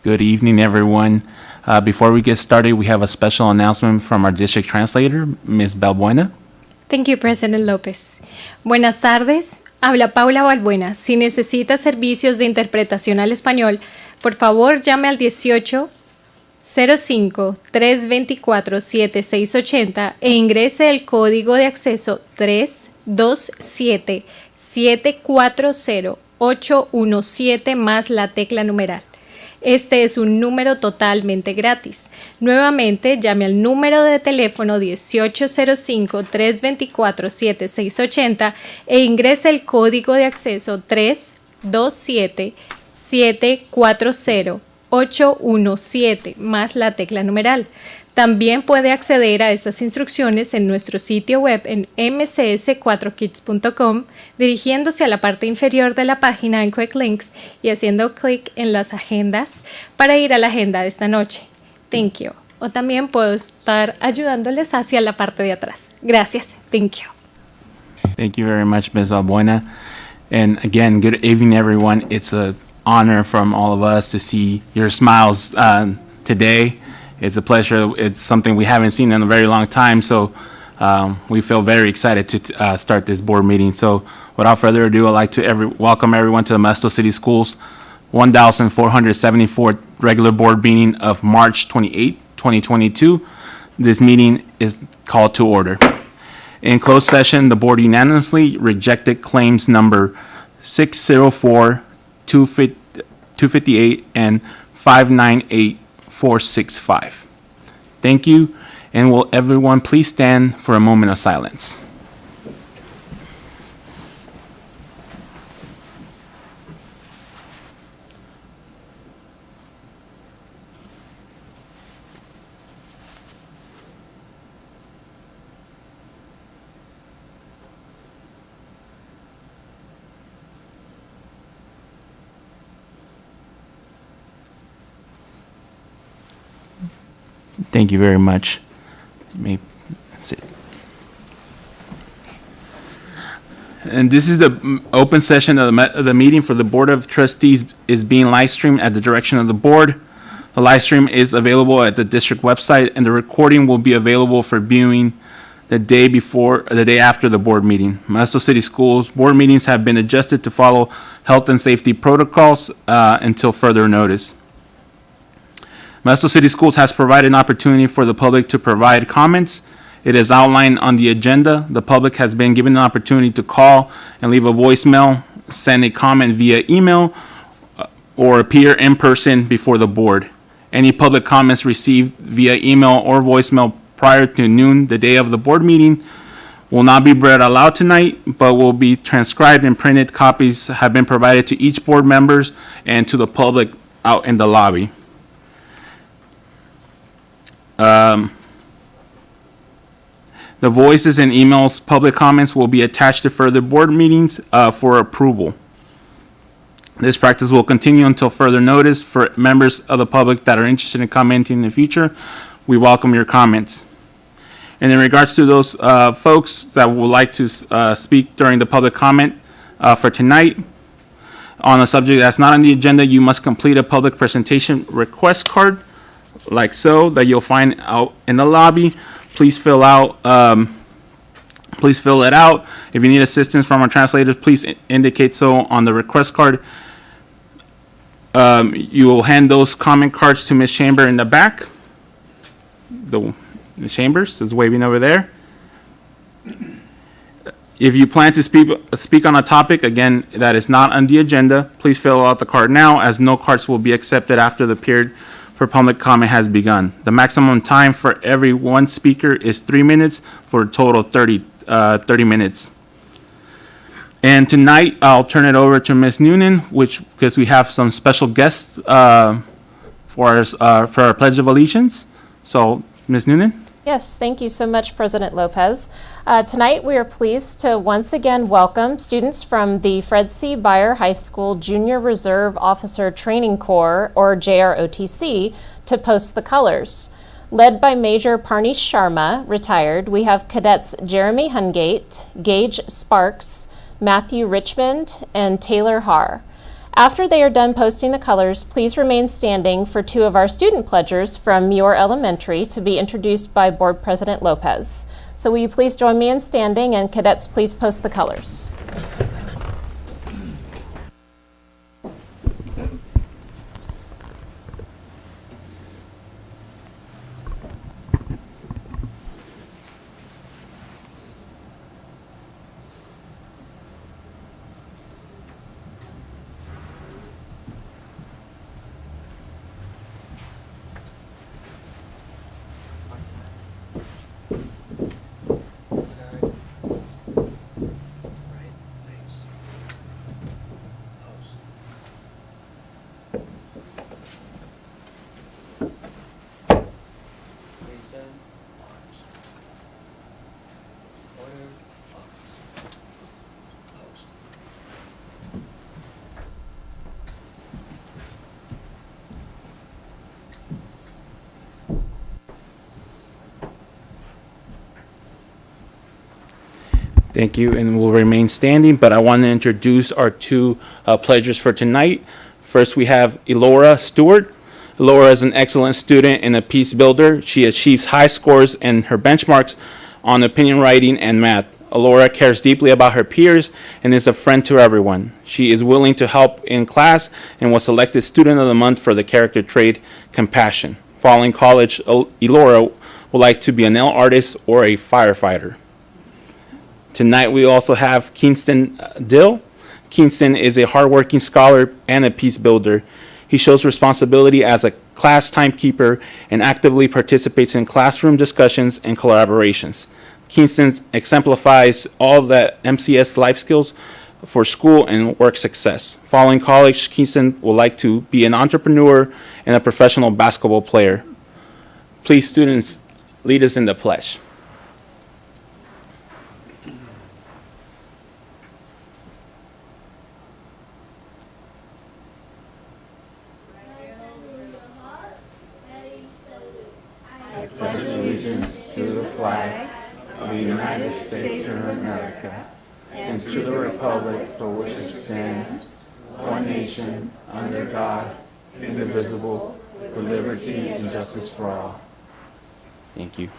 Good evening, everyone. Before we get started, we have a special announcement from our district translator, Ms. Balbuena. Thank you, President López. Buenas tardes. Habla Paula Balbuena. Si necesita servicios de interpretación al español, por favor llame al 1805-324-7680 e ingrese el código de acceso 327-740-817 más la tecla numeral. Este es un número totalmente gratis. Nuevamente, llame al número de teléfono 1805-324-7680 e ingrese el código de acceso 327-740-817 más la tecla numeral. También puede acceder a estas instrucciones en nuestro sitio web en mcs4kids.com, dirigiéndose a la parte inferior de la página en Quick Links y haciendo clic en las agendas para ir a la agenda de esta noche. Thank you. O también puedo estar ayudándoles hacia la parte de atrás. Gracias. Thank you. Thank you very much, Ms. Balbuena. And again, good evening, everyone. It's an honor from all of us to see your smiles today. It's a pleasure. It's something we haven't seen in a very long time, so we feel very excited to start this board meeting. So without further ado, I'd like to welcome everyone to the Modesto City Schools 1474th regular board meeting of March 28, 2022. This meeting is called to order. In closed session, the board unanimously rejected claims number 604, 258, and 598465. Thank you, and will everyone please stand for a moment of silence. Thank you very much. You may sit. And this is the open session of the meeting for the Board of Trustees is being live streamed at the direction of the board. The live stream is available at the district website, and the recording will be available for viewing the day after the board meeting. Modesto City Schools board meetings have been adjusted to follow health and safety protocols until further notice. Modesto City Schools has provided an opportunity for the public to provide comments. It is outlined on the agenda. The public has been given an opportunity to call and leave a voicemail, send a comment via email, or appear in person before the board. Any public comments received via email or voicemail prior to noon the day of the board meeting will not be read aloud tonight, but will be transcribed and printed. Copies have been provided to each board members and to the public out in the lobby. The voices and emails public comments will be attached to further board meetings for approval. This practice will continue until further notice. For members of the public that are interested in commenting in the future, we welcome your comments. And in regards to those folks that would like to speak during the public comment for tonight, on a subject that's not on the agenda, you must complete a public presentation request card like so that you'll find out in the lobby. Please fill it out. If you need assistance from our translators, please indicate so on the request card. You will hand those comment cards to Ms. Chamber in the back. Ms. Chambers is waving over there. If you plan to speak on a topic, again, that is not on the agenda, please fill out the card now, as no cards will be accepted after the period for public comment has begun. The maximum time for every one speaker is 3 minutes for a total of 30 minutes. And tonight, I'll turn it over to Ms. Noonan, because we have some special guests for our Pledge of Allegiance. So, Ms. Noonan? Yes, thank you so much, President Lopez. Tonight, we are pleased to once again welcome students from the Fred C. Beyer High School Junior Reserve Officer Training Corps, or JROTC, to post the colors. Led by Major Parnish Sharma, retired, we have cadets Jeremy Hungate, Gage Sparks, Matthew Richmond, and Taylor Haar. After they are done posting the colors, please remain standing for two of our student pledgers from Muir Elementary to be introduced by Board President Lopez. So will you please join me in standing, and cadets, please post the colors. Thank you, and we'll remain standing, but I want to introduce our two pledgers for tonight. First, we have Elora Stewart. Elora is an excellent student and a peace builder. She achieves high scores in her benchmarks on opinion writing and math. Elora cares deeply about her peers and is a friend to everyone. She is willing to help in class and was selected Student of the Month for the character trait Compassion. Following college, Elora would like to be a nail artist or a firefighter. Tonight we also have Kingston Dill. Kingston is a hardworking scholar and a peace builder. He shows responsibility as a class timekeeper and actively participates in classroom discussions and collaborations. Kingston exemplifies all the MCS life skills for school and work success. Following college, Kingston would like to be an entrepreneur and a professional basketball player. Please, students, lead us in the pledge. To the flag of the United States of America and to the republic for which it stands, one nation, under God, indivisible, with liberty and justice for all. Thank you.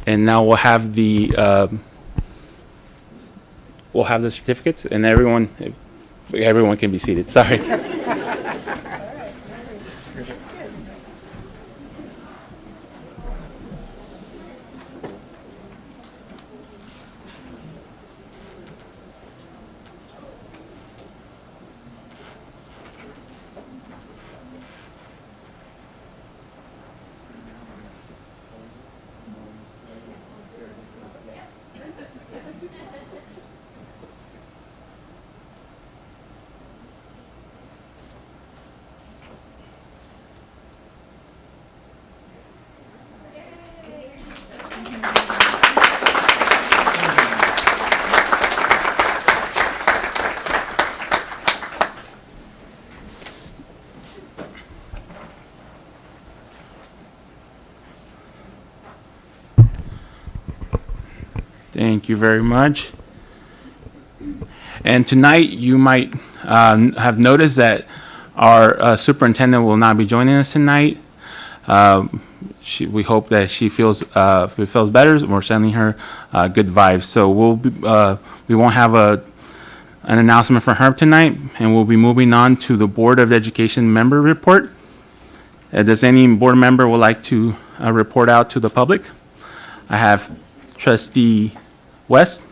And now we'll have the certificates, and everyone can be seated. Sorry. Thank you very much. And tonight, you might have noticed that our superintendent will not be joining us tonight. We hope that she feels better. We're sending her good vibes. So we won't have an announcement for her tonight, and we'll be moving on to the Board of Education member report. Does any board member would like to report out to the public? I have Trustee West,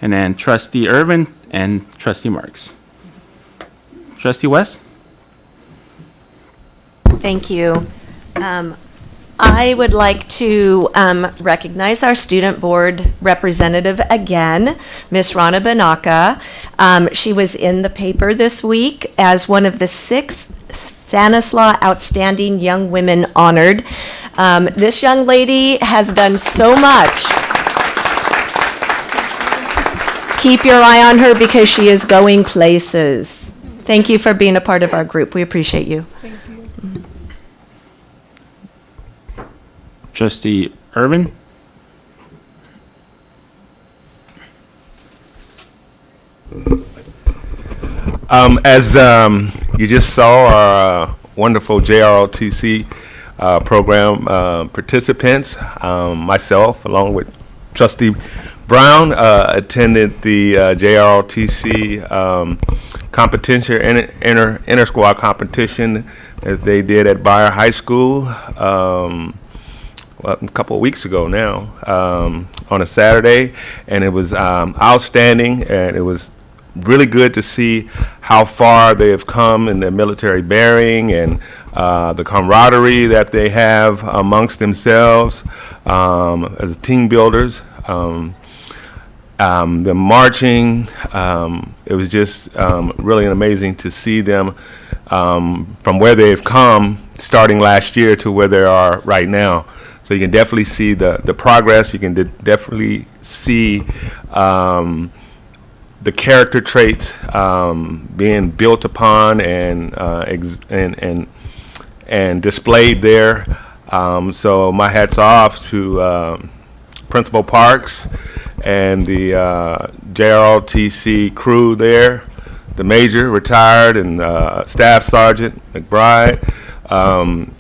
and then Trustee Irvin, and Trustee Marks. Trustee West? Thank you. I would like to recognize our student board representative again, Miss Rana Banaka. She was in the paper this week as one of the 6 Stanislaw Outstanding Young Women honored. This young lady has done so much. Keep your eye on her because she is going places. Thank you for being a part of our group. We appreciate you. Trustee Irvin? As you just saw, our wonderful JROTC program participants, myself, along with Trustee Brown, attended the JROTC competition, inter-squad competition that they did at Beyer High School a couple of weeks ago now, on a Saturday, and it was outstanding, and it was really good to see how far they have come in their military bearing and the camaraderie that they have amongst themselves as team builders. The marching, it was just really amazing to see them from where they've come starting last year to where they are right now. So you can definitely see the progress. You can definitely see the character traits being built upon and displayed there. So my hat's off to Principal Parks and the JROTC crew there, the major retired and Staff Sergeant McBride.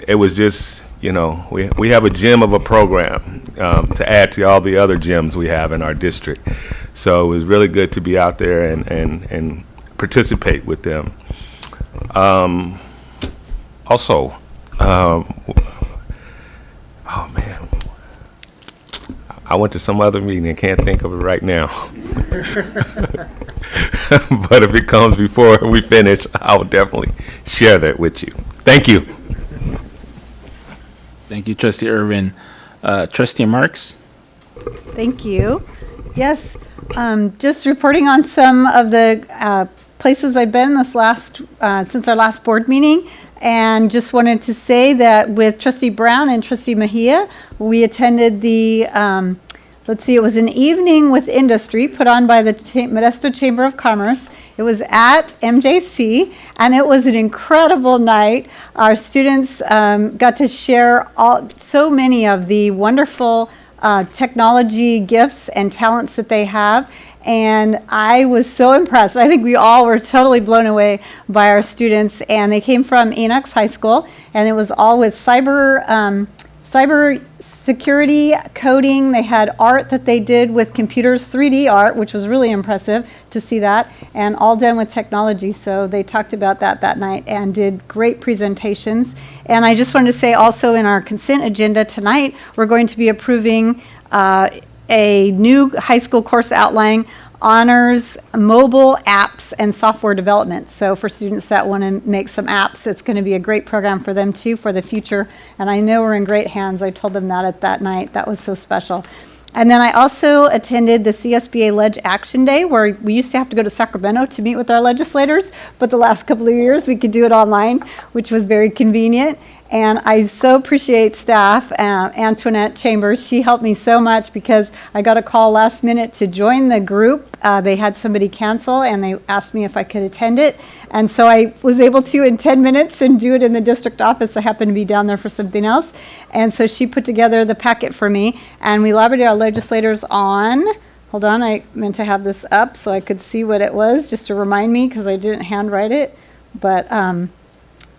It was just, you know, we have a gem of a program to add to all the other gems we have in our district. So it was really good to be out there and participate with them. Also, oh man, I went to some other meeting and can't think of it right now. But if it comes before we finish, I will definitely share that with you. Thank you. Thank you, Trustee Irvin. Trustee Marks? Thank you. Yes, just reporting on some of the places I've been this since our last board meeting, and just wanted to say that with Trustee Brown and Trustee Mejia, we attended the, it was an evening with industry put on by the Modesto Chamber of Commerce. It was at MJC, and it was an incredible night. Our students got to share so many of the wonderful technology gifts and talents that they have, and I was so impressed. I think we all were totally blown away by our students, and they came from Enoch's High School, and it was all with cyber security, coding. They had art that they did with computers, 3D art, which was really impressive to see that, and all done with technology. So they talked about that night and did great presentations. And I just wanted to say also in our consent agenda tonight, we're going to be approving a new high school course outline honors mobile apps and software development. So for students that want to make some apps, it's going to be a great program for them too for the future. And I know we're in great hands. I told them that at that night. That was so special. And then I also attended the CSBA Ledge Action Day, where we used to have to go to Sacramento to meet with our legislators, but the last couple of years we could do it online, which was very convenient. And I so appreciate staff, Antoinette Chambers. She helped me so much because I got a call last minute to join the group. They had somebody cancel, and they asked me if I could attend it. And so I was able to in 10 minutes and do it in the district office. I happened to be down there for something else. And so she put together the packet for me, and we lobbied our legislators on, hold on, I meant to have this up so I could see what it was, just to remind me, because I didn't handwrite it. But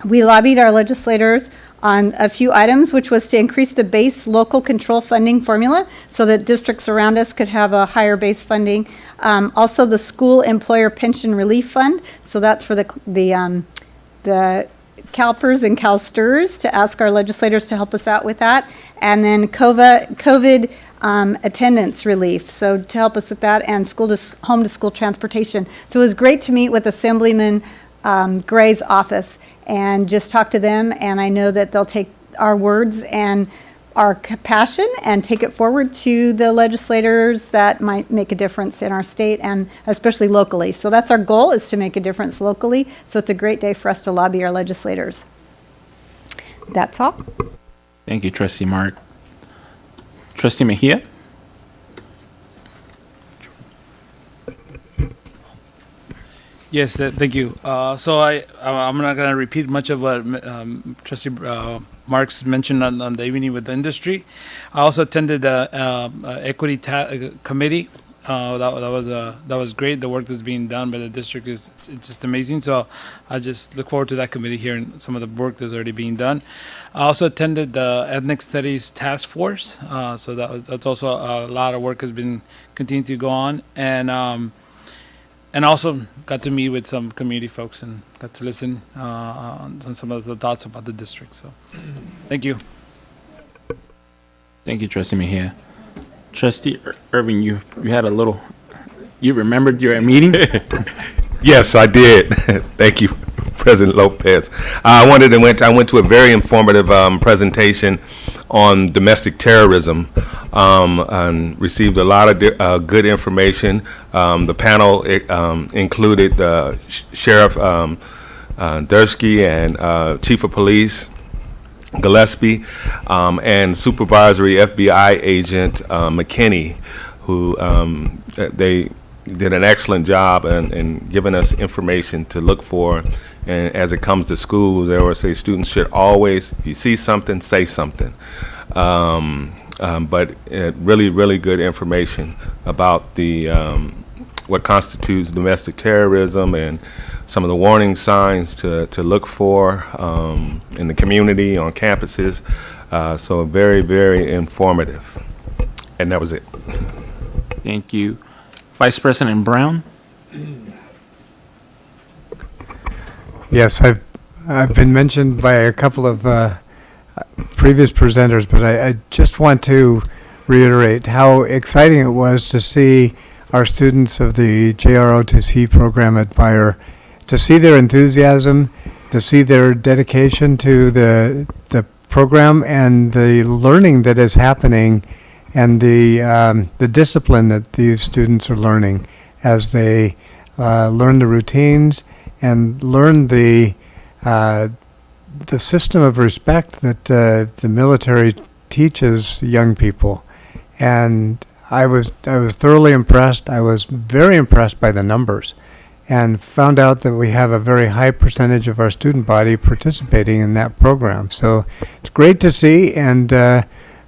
we lobbied our legislators on a few items, which was to increase the base local control funding formula so that districts around us could have a higher base funding. Also, the school employer pension relief fund. So that's for the CalPERS and CalSTRS, to ask our legislators to help us out with that. And then COVID attendance relief, so to help us with that, and home to school transportation. So it was great to meet with Assemblyman Gray's office and just talk to them, and I know that they'll take our words and our passion and take it forward to the legislators that might make a difference in our state and especially locally. So that's our goal, is to make a difference locally. So it's a great day for us to lobby our legislators. That's all. Thank you, Trustee Mark. Trustee Mejia? Yes, thank you. I'm not going to repeat much of what Trustee Marks mentioned on the evening with the industry. I also attended the equity committee. That was great. The work that's being done by the district is it's just amazing. So I just look forward to that committee hearing some of the work that's already being done. I also attended the ethnic studies task force. So that's also a lot of work has been continuing to go on, and also got to meet with some community folks and got to listen on some of the thoughts about the district. So, thank you. Thank you, Trustee Mejia. Trustee Irving, you had you remembered your meeting? Yes, I did. Thank you, President Lopez. I went to a very informative presentation on domestic terrorism, and received a lot of good information. The panel included Sheriff Dursky and Chief of Police Gillespie, and Supervisory FBI Agent McKinney, who they did an excellent job in giving us information to look for. And as it comes to schools, they always say students should always, if you see something, say something. But really, really good information about the what constitutes domestic terrorism and some of the warning signs to look for in the community, on campuses. So very, very informative. And that was it. Thank you. Vice President Brown? Yes, I've been mentioned by a couple of previous presenters, but I just want to reiterate how exciting it was to see our students of the JROTC program at Bayer, to see their enthusiasm, to see their dedication to the program and the learning that is happening, and the discipline that these students are learning as they learn the routines and learn the system of respect that the military teaches young people. And I was thoroughly impressed. I was very impressed by the numbers, and found out that we have a very high percentage of our student body participating in that program. So it's great to see, and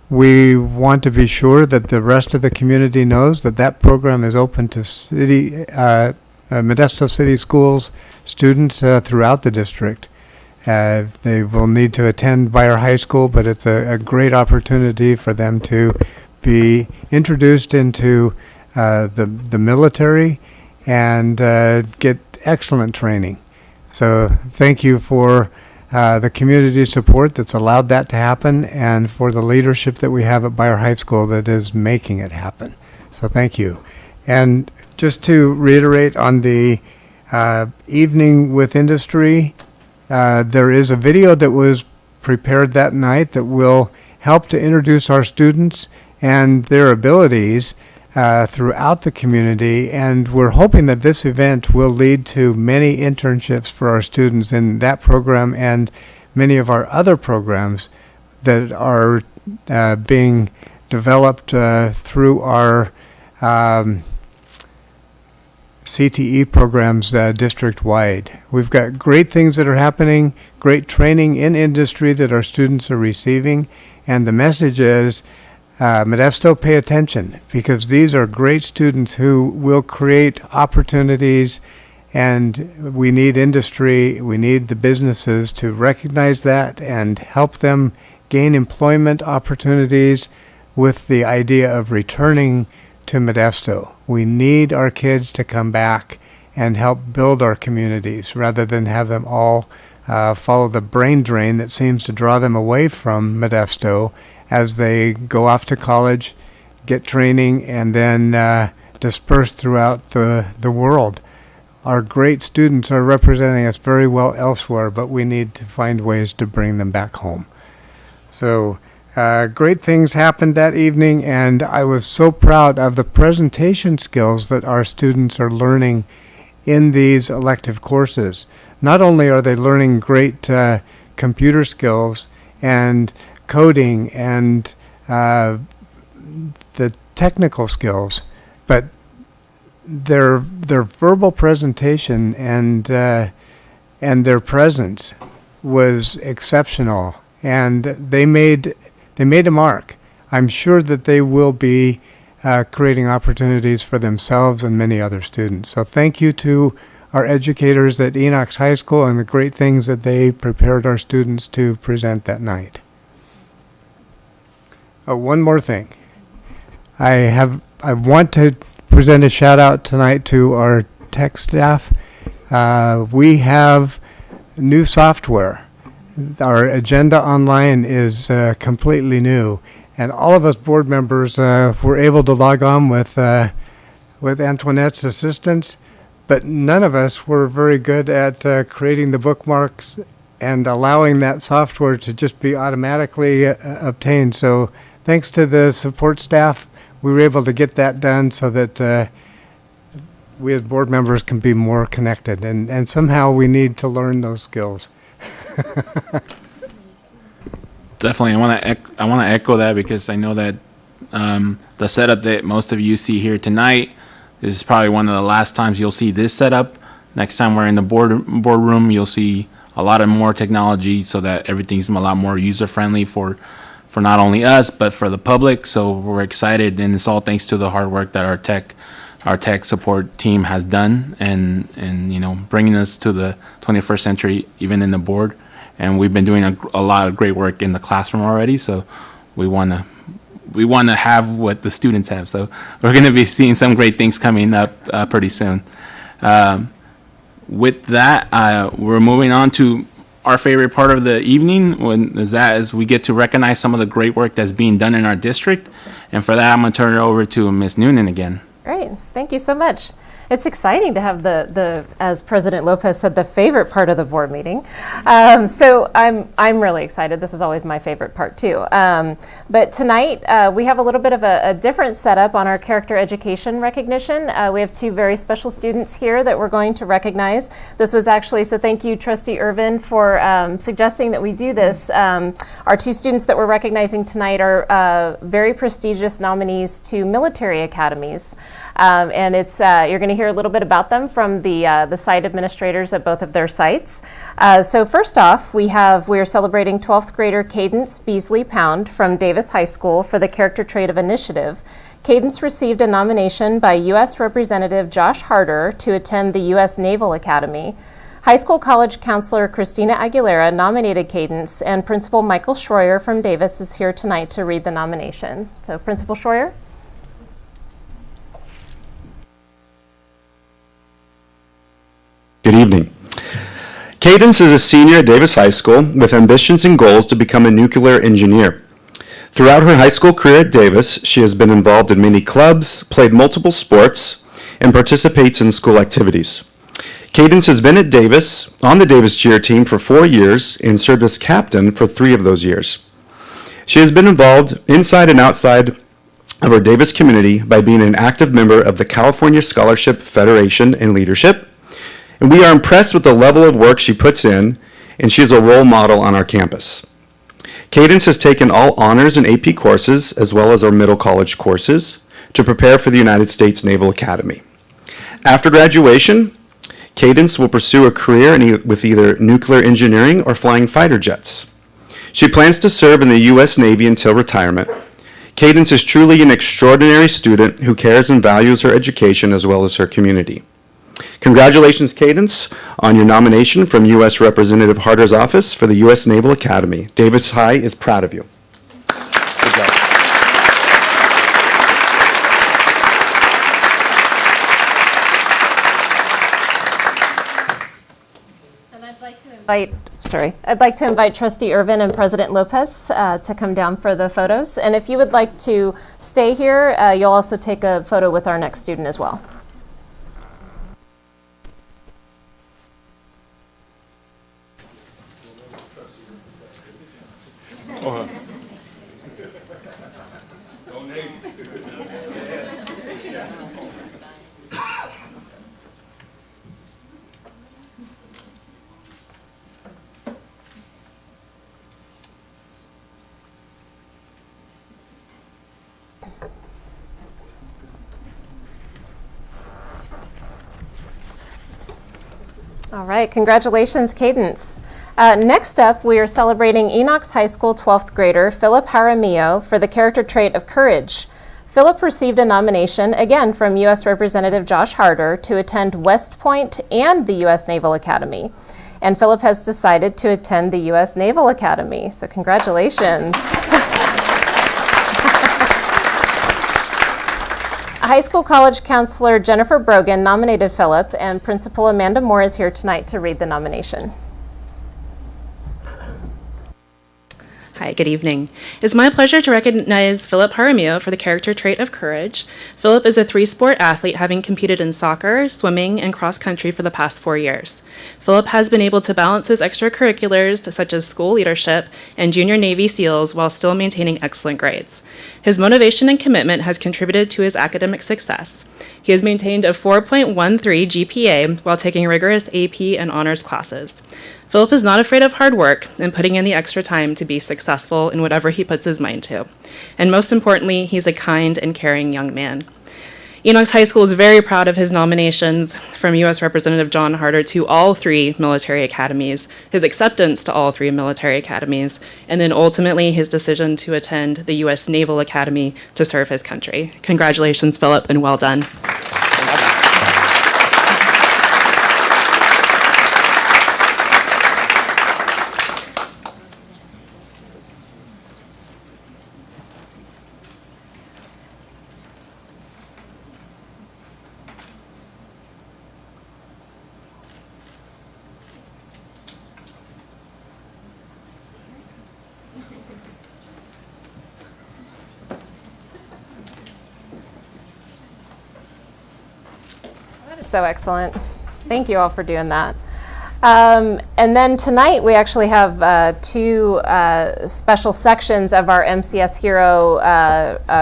we want to be sure that the rest of the community knows that that program is open to Modesto City Schools students throughout the district. They will need to attend Bayer High School, but it's a great opportunity for them to be introduced into the military and get excellent training. So thank you for the community support that's allowed that to happen, and for the leadership that we have at Bayer High School that is making it happen. So thank you. And just to reiterate on the evening with industry, there is a video that was prepared that night that will help to introduce our students and their abilities throughout the community, and we're hoping that this event will lead to many internships for our students in that program and many of our other programs that are being developed through our CTE programs district-wide. We've got great things that are happening, great training in industry that our students are receiving, and the message is, Modesto, pay attention, because these are great students who will create opportunities, and we need industry, we need the businesses to recognize that and help them gain employment opportunities with the idea of returning to Modesto. We need our kids to come back and help build our communities rather than have them all follow the brain drain that seems to draw them away from Modesto as they go off to college, get training, and then disperse throughout the world. Our great students are representing us very well elsewhere, but we need to find ways to bring them back home. So great things happened that evening, and I was so proud of the presentation skills that our students are learning in these elective courses. Not only are they learning great computer skills and coding and the technical skills, but their verbal presentation and their presence was exceptional, and they made a mark. I'm sure that they will be creating opportunities for themselves and many other students. So thank you to our educators at Enox High School and the great things that they prepared our students to present that night. One more thing. I want to present a shout out tonight to our tech staff. We have new software. Our agenda online is completely new, and all of us board members were able to log on with Antoinette's assistance, but none of us were very good at creating the bookmarks and allowing that software to just be automatically obtained. So thanks to the support staff, we were able to get that done so that we as board members can be more connected. And somehow we need to learn those skills. Definitely, I want to echo that, because I know that the setup that most of you see here tonight is probably one of the last times you'll see this setup. Next time we're in the boardroom, you'll see a lot of more technology, so that everything's a lot more user friendly for not only us but for the public. So we're excited, and it's all thanks to the hard work that our tech support team has done, and bringing us to the 21st century, even in the board. And we've been doing a lot of great work in the classroom already. So we want to have what the students have. So we're going to be seeing some great things coming up pretty soon. With that, we're moving on to our favorite part of the evening, as we get to recognize some of the great work that's being done in our district. And for that, I'm going to turn it over to Ms. Noonan again. Great, thank you so much. It's exciting to have the as President Lopez said, the favorite part of the board meeting. So I'm really excited. This is always my favorite part too. But tonight we have a little bit of a different setup on our character education recognition. We have two very special students here that we're going to recognize. This was actually, so thank you, Trustee Irvin, for suggesting that we do this. Our two students that we're recognizing tonight are very prestigious nominees to military academies. And it's you're going to hear a little bit about them from the site administrators at both of their sites. So first off, we are celebrating 12th grader Cadence Beasley Pound from Davis High School for the character trait of initiative. Cadence received a nomination by U.S. Representative Josh Harder to attend the U.S. Naval Academy. High school college counselor Christina Aguilera nominated Cadence, and Principal Michael Schroyer from Davis is here tonight to read the nomination. So Principal Schroyer. Good evening. Cadence is a senior at Davis High School with ambitions and goals to become a nuclear engineer. Throughout her high school career at Davis, she has been involved in many clubs, played multiple sports, and participates in school activities. Cadence has been at Davis, on the Davis cheer team for 4 years, and served as captain for 3 of those years. She has been involved inside and outside of our Davis community by being an active member of the California Scholarship Federation and Leadership. And we are impressed with the level of work she puts in, and she is a role model on our campus. Cadence has taken all honors and AP courses, as well as our middle college courses, to prepare for the United States Naval Academy. After graduation, Cadence will pursue a career with either nuclear engineering or flying fighter jets. She plans to serve in the U.S. Navy until retirement. Cadence is truly an extraordinary student who cares and values her education as well as her community. Congratulations, Cadence, on your nomination from U.S. Representative Harder's office for the U.S. Naval Academy. Davis High is proud of you. Good job. And I'd like to invite Trustee Irvin and President Lopez to come down for the photos. And if you would like to stay here, you'll also take a photo with our next student as well. All right, congratulations, Cadence. Next up, we are celebrating Enoch's High School 12th grader, Philip Jaramillo, for the character trait of courage. Philip received a nomination, again from U.S. Representative Josh Harder, to attend West Point and the U.S. Naval Academy. And Philip has decided to attend the U.S. Naval Academy, so congratulations. High school college counselor Jennifer Brogan nominated Philip, and Principal Amanda Moore is here tonight to read the nomination. Hi, good evening. It's my pleasure to recognize Philip Jaramillo for the character trait of courage. Philip is a three-sport athlete, having competed in soccer, swimming, and cross country for the past 4 years. Philip has been able to balance his extracurriculars, such as school leadership and junior Navy SEALs, while still maintaining excellent grades. His motivation and commitment has contributed to his academic success. He has maintained a 4.13 GPA while taking rigorous AP and honors classes. Philip is not afraid of hard work and putting in the extra time to be successful in whatever he puts his mind to. And most importantly, he's a kind and caring young man. Enoch's High School is very proud of his nominations from U.S. Representative John Harder to all 3 military academies, his acceptance to all 3 military academies, and then ultimately his decision to attend the U.S. Naval Academy to serve his country. Congratulations, Philip, and well done. So excellent. Thank you all for doing that. And then tonight we actually have 2 special sections of our MCS Hero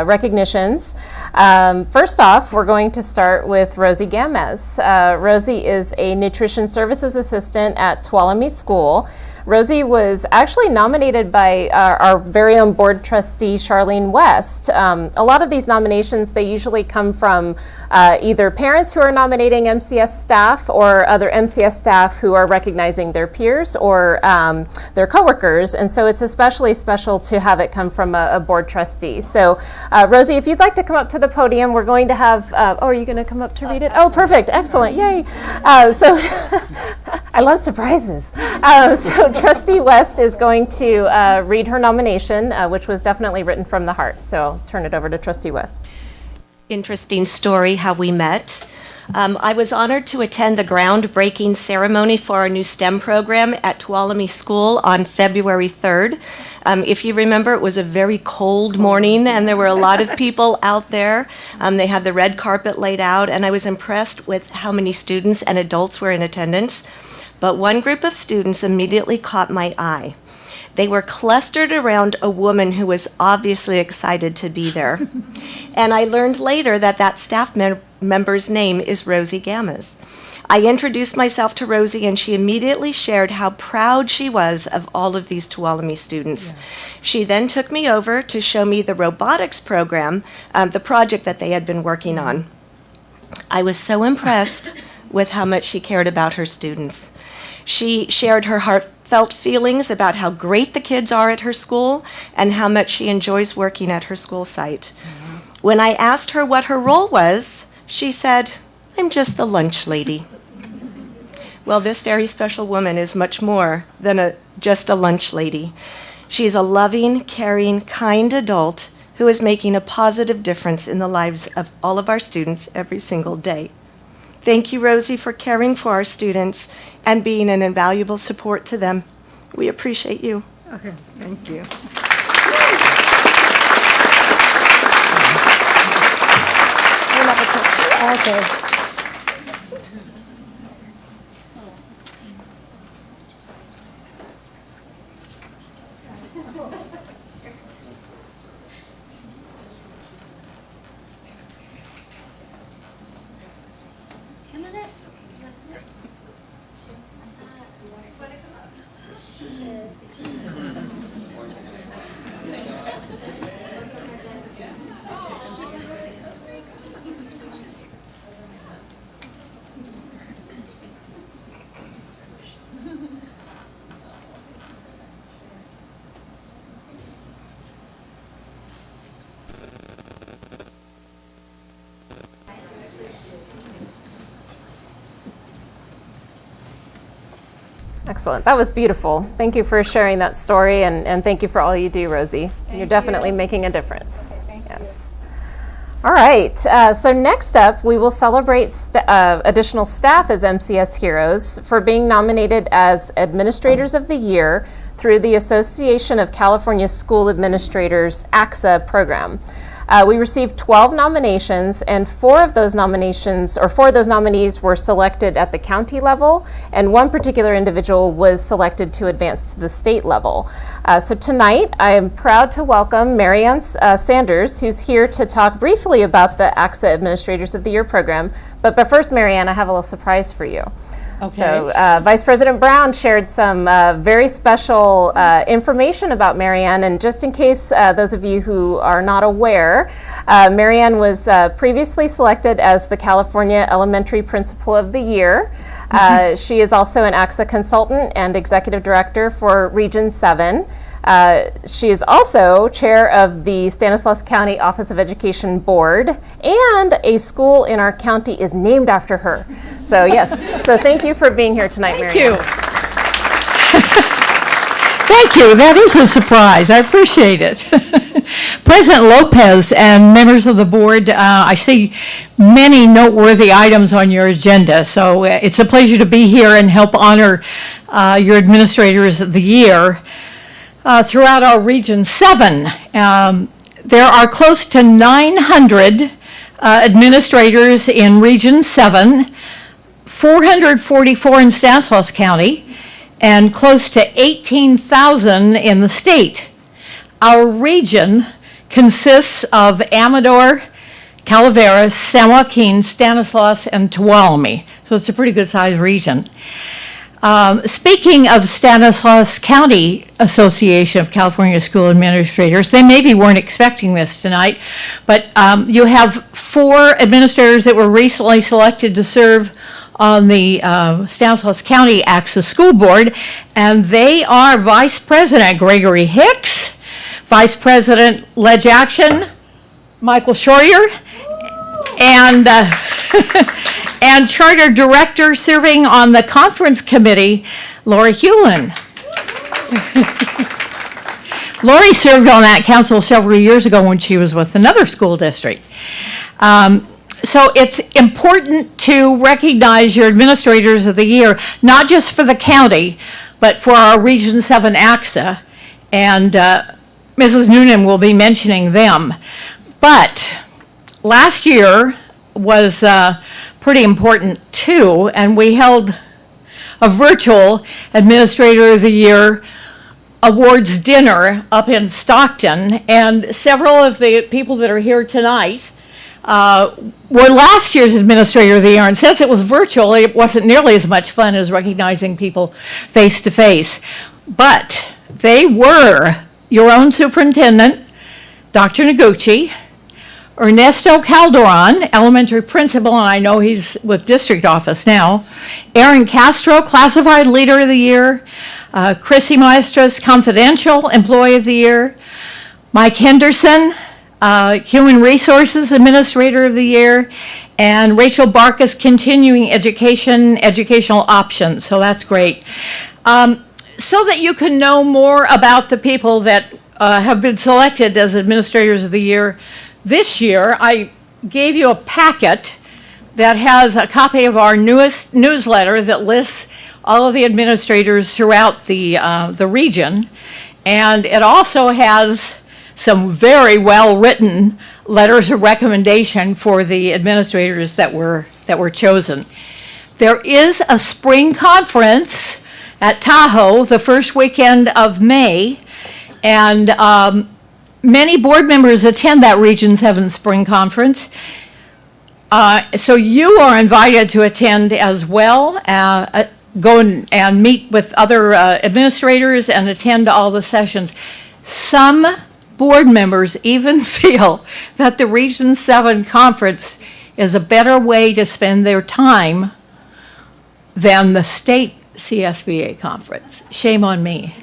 recognitions. First off, we're going to start with Rosie Gamez. Rosie is a nutrition services assistant at Tuolumne School. Rosie was actually nominated by our very own board trustee, Charlene West. A lot of these nominations, they usually come from either parents who are nominating MCS staff or other MCS staff who are recognizing their peers or their coworkers. And so it's especially special to have it come from a board trustee. So Rosie, if you'd like to come up to the podium, we're going to have, oh, are you going to come up to read it? Oh, perfect. Excellent. Yay. So I love surprises. So Trustee West is going to read her nomination, which was definitely written from the heart. So I'll turn it over to Trustee West. Interesting story how we met. I was honored to attend the groundbreaking ceremony for our new STEM program at Tuolumne School on February 3rd. If you remember, it was a very cold morning and there were a lot of people out there. They had the red carpet laid out, and I was impressed with how many students and adults were in attendance. But one group of students immediately caught my eye. They were clustered around a woman who was obviously excited to be there. And I learned later that that staff member's name is Rosie Gamez. I introduced myself to Rosie, and she immediately shared how proud she was of all of these Tuolumne students. Yeah. She then took me over to show me the robotics program, the project that they had been working on. I was so impressed with how much she cared about her students. She shared her heartfelt feelings about how great the kids are at her school and how much she enjoys working at her school site. Mm-hmm. When I asked her what her role was, she said, "I'm just the lunch lady." Well, this very special woman is much more than just a lunch lady. She's a loving, caring, kind adult who is making a positive difference in the lives of all of our students every single day. Thank you, Rosie, for caring for our students and being an invaluable support to them. We appreciate you. Okay, thank you. Okay. Excellent. That was beautiful. Thank you for sharing that story, and thank you for all you do, Rosie. You're definitely making a difference. Yes. All right. So next up, we will celebrate additional staff as MCS heroes for being nominated as Administrators of the Year through the Association of California School Administrators ACSA program. We received 12 nominations, and four of those nominees were selected at the county level, and one particular individual was selected to advance to the state level. So tonight, I am proud to welcome Marianne Sanders, who's here to talk briefly about the ACSA Administrators of the Year program. But first, Marianne, I have a little surprise for you. Okay. So Vice President Brown shared some very special information about Marianne, and just in case those of you who are not aware, Marianne was previously selected as the California Elementary Principal of the Year. She is also an ACSA consultant and executive director for Region 7. She is also chair of the Stanislaus County Office of Education Board, and a school in our county is named after her. So yes, so thank you for being here tonight, Marianne. Thank you. That is a surprise. I appreciate it. President Lopez and members of the board, I see many noteworthy items on your agenda, so it's a pleasure to be here and help honor your Administrators of the Year. Throughout our Region 7, there are close to 900 administrators in Region 7, 444 in Stanislaus County, and close to 18,000 in the state. Our region consists of Amador, Calaveras, San Joaquin, Stanislaus, and Tuolumne, so it's a pretty good-sized region. Speaking of Stanislaus County Association of California School Administrators, they maybe weren't expecting this tonight, but you have 4 administrators that were recently selected to serve on the Stanislaus County ACSA School Board, and they are Vice President Gregory Hicks, Vice President Ledge Action, Michael Schroyer, and and Charter Director serving on the Conference Committee, Lori Hewlin. Lori served on that council several years ago when she was with another school district. So it's important to recognize your Administrators of the Year, not just for the county, but for our Region 7 ACSA, and Mrs. Noonan will be mentioning them. But last year was pretty important too, and we held a virtual Administrator of the Year awards dinner up in Stockton, and several of the people that are here tonight were last year's Administrator of the Year, and since it was virtual, it wasn't nearly as much fun as recognizing people face to face. But they were your own superintendent, Dr. Noguchi, Ernesto Calderon, elementary principal, and I know he's with district office now, Aaron Castro, classified leader of the year, Chrissy Maestros, confidential employee of the year, Mike Henderson, human resources administrator of the year, and Rachel Barkas, continuing education, educational options, so that's great. So that you can know more about the people that have been selected as administrators of the year this year, I gave you a packet that has a copy of our newest newsletter that lists all of the administrators throughout the region, and it also has some very well-written letters of recommendation for the administrators that were chosen. There is a spring conference at Tahoe the first weekend of May, and many board members attend that Region 7 Spring Conference. So you are invited to attend as well. Go and meet with other administrators and attend all the sessions. Some board members even feel that the Region 7 Conference is a better way to spend their time than the state CSBA conference. Shame on me.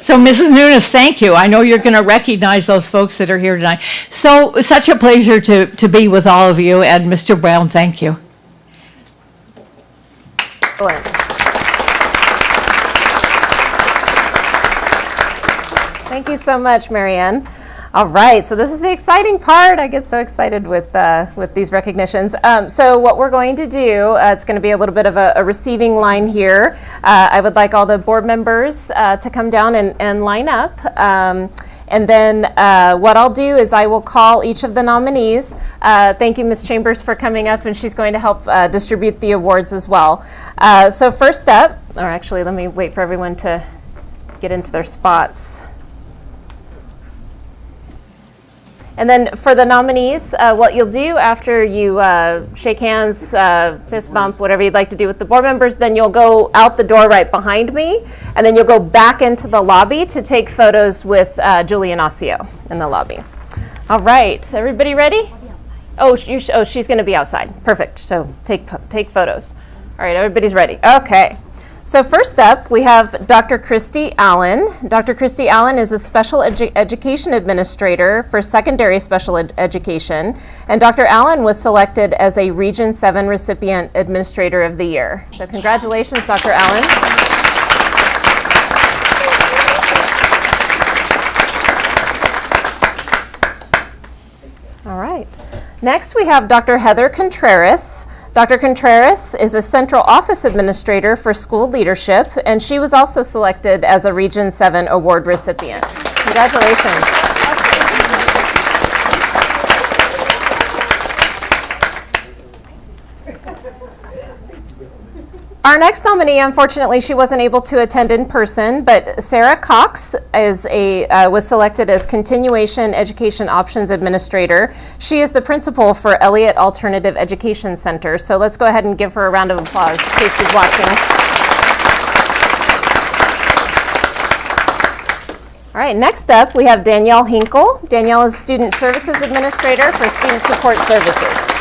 So Mrs. Nunes, thank you. I know you're going to recognize those folks that are here tonight. So such a pleasure to be with all of you, and Mr. Brown, thank you. Excellent. Thank you so much, Marianne. All right, so this is the exciting part. I get so excited with these recognitions. So what we're going to do, it's going to be a little bit of a receiving line here. I would like all the board members to come down and line up. And then what I'll do is I will call each of the nominees. Thank you, Ms. Chambers, for coming up, and she's going to help distribute the awards as well. So first up, or actually let me wait for everyone to get into their spots. And then for the nominees, what you'll do after you shake hands, fist bump, whatever you'd like to do with the board members, then you'll go out the door right behind me, and then you'll go back into the lobby to take photos with Julie Inacio in the lobby. All right, everybody ready? Oh, she's going to be outside. Perfect. So take photos. All right, everybody's ready. Okay. So first up, we have Dr. Christy Allen. Dr. Christy Allen is a special education administrator for secondary special education, and Dr. Allen was selected as a Region 7 recipient administrator of the year. So congratulations, Dr. Allen. All right. Next, we have Dr. Heather Contreras. Dr. Contreras is a central office administrator for school leadership, and she was also selected as a Region 7 award recipient. Congratulations. Our next nominee, unfortunately, she wasn't able to attend in person, but Sarah Cox was selected as Continuation Education Options Administrator. She is the principal for Elliott Alternative Education Center. So let's go ahead and give her a round of applause in case she's watching. All right, next up, we have Danielle Hinkle. Danielle is Student Services Administrator for Student Support Services.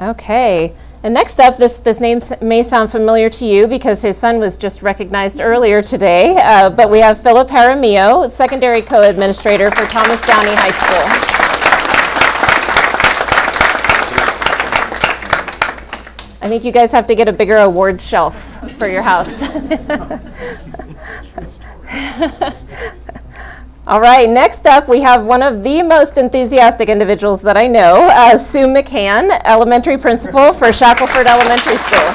Okay, and next up, this name may sound familiar to you because his son was just recognized earlier today, but we have Philip Jaramillo, Secondary Co-Administrator for Thomas Downey High School. I think you guys have to get a bigger awards shelf for your house. All right, next up, we have one of the most enthusiastic individuals that I know, Sue McCann, elementary principal for Shackelford Elementary School.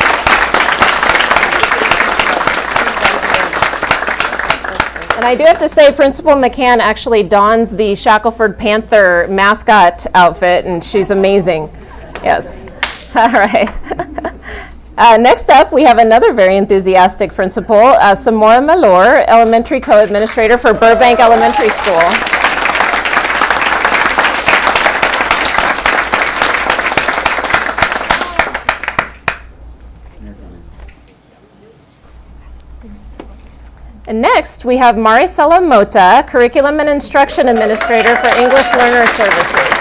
And I do have to say, Principal McCann actually dons the Shackelford Panther mascot outfit, and she's amazing. Yes. All right. Next up, we have another very enthusiastic principal, Samora Malor, elementary co-administrator for Burbank Elementary School. And next, we have Maricela Mota, curriculum and instruction administrator for English Learner Services.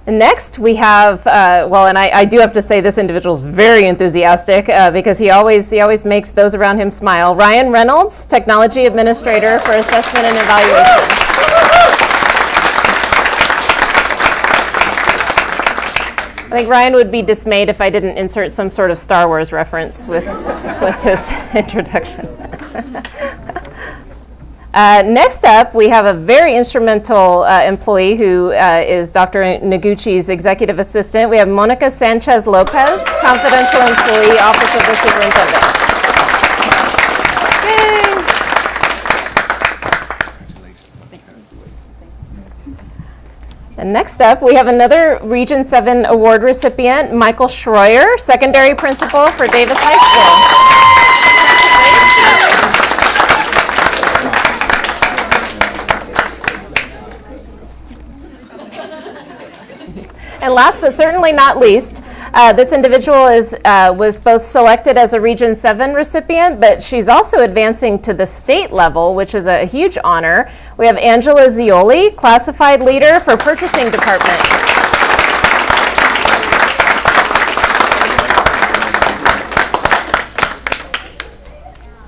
Next, we have, and I do have to say this individual is very enthusiastic because he always makes those around him smile. Ryan Reynolds, Technology Administrator for Assessment and Evaluation. I think Ryan would be dismayed if I didn't insert some sort of Star Wars reference with his introduction. Next up, we have a very instrumental employee who is Dr. Noguchi's executive assistant. We have Monica Sanchez Lopez, confidential employee, Office of the Superintendent. Yay. And next up, we have another Region 7 award recipient, Michael Schroyer, secondary principal for Davis High School. And last but certainly not least, this individual was both selected as a Region 7 recipient, but she's also advancing to the state level, which is a huge honor. We have Angela Zioli, classified leader for purchasing department.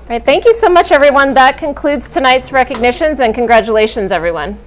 All right, thank you so much, everyone. That concludes tonight's recognitions, and congratulations, everyone.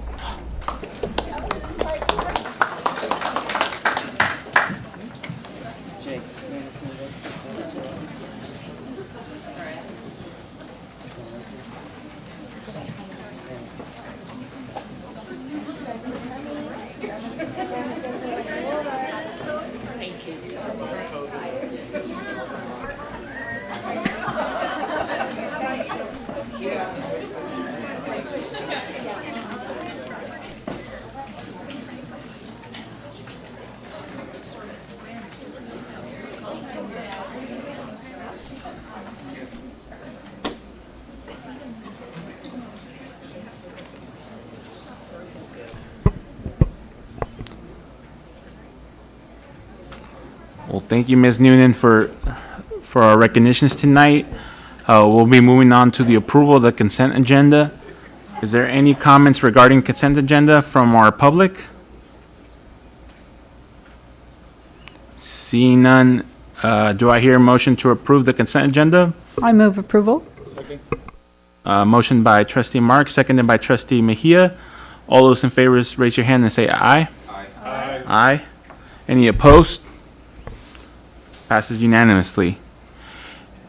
Well, thank you, Ms. Noonan, for our recognitions tonight. We'll be moving on to the approval of the consent agenda. Is there any comments regarding consent agenda from our public? Seeing none, do I hear a motion to approve the consent agenda? I move approval. Motion by trustee Marks, seconded by trustee Mejia. All those in favor, raise your hand and say aye. Aye. Aye. Any opposed? Passes unanimously.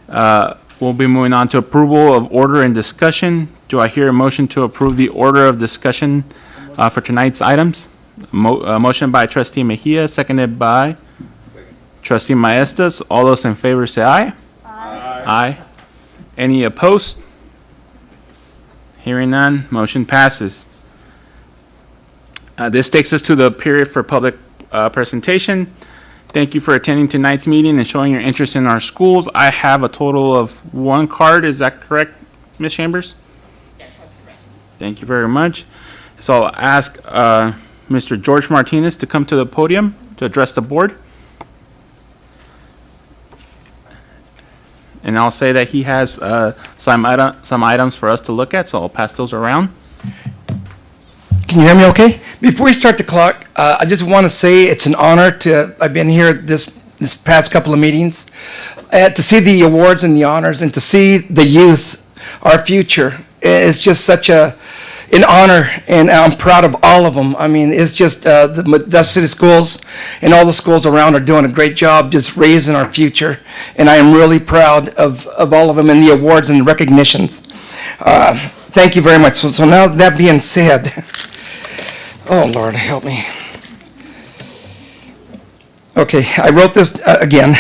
We'll be moving on to approval of order and discussion. Do I hear a motion to approve the order of discussion for tonight's items? Motion by trustee Mejia, seconded by trustee Maestas. All those in favor say aye. Aye. Aye. Any opposed? Hearing none, motion passes. This takes us to the period for public presentation. Thank you for attending tonight's meeting and showing your interest in our schools. I have a total of one card. Is that correct, Ms. Chambers? Yes, that's correct. Thank you very much. So I'll ask Mr. George Martinez to come to the podium to address the board. And I'll say that he has some items for us to look at, so I'll pass those around. Can you hear me okay? Before we start the clock, I just want to say it's an honor to, I've been here this past couple of meetings, to see the awards and the honors and to see the youth, our future. It's just such an honor, and I'm proud of all of them. I mean, it's just the Modesto City Schools and all the schools around are doing a great job just raising our future, and I am really proud of all of them and the awards and the recognitions. Thank you very much. So now that being said, oh, Lord, help me. Okay, I wrote this again.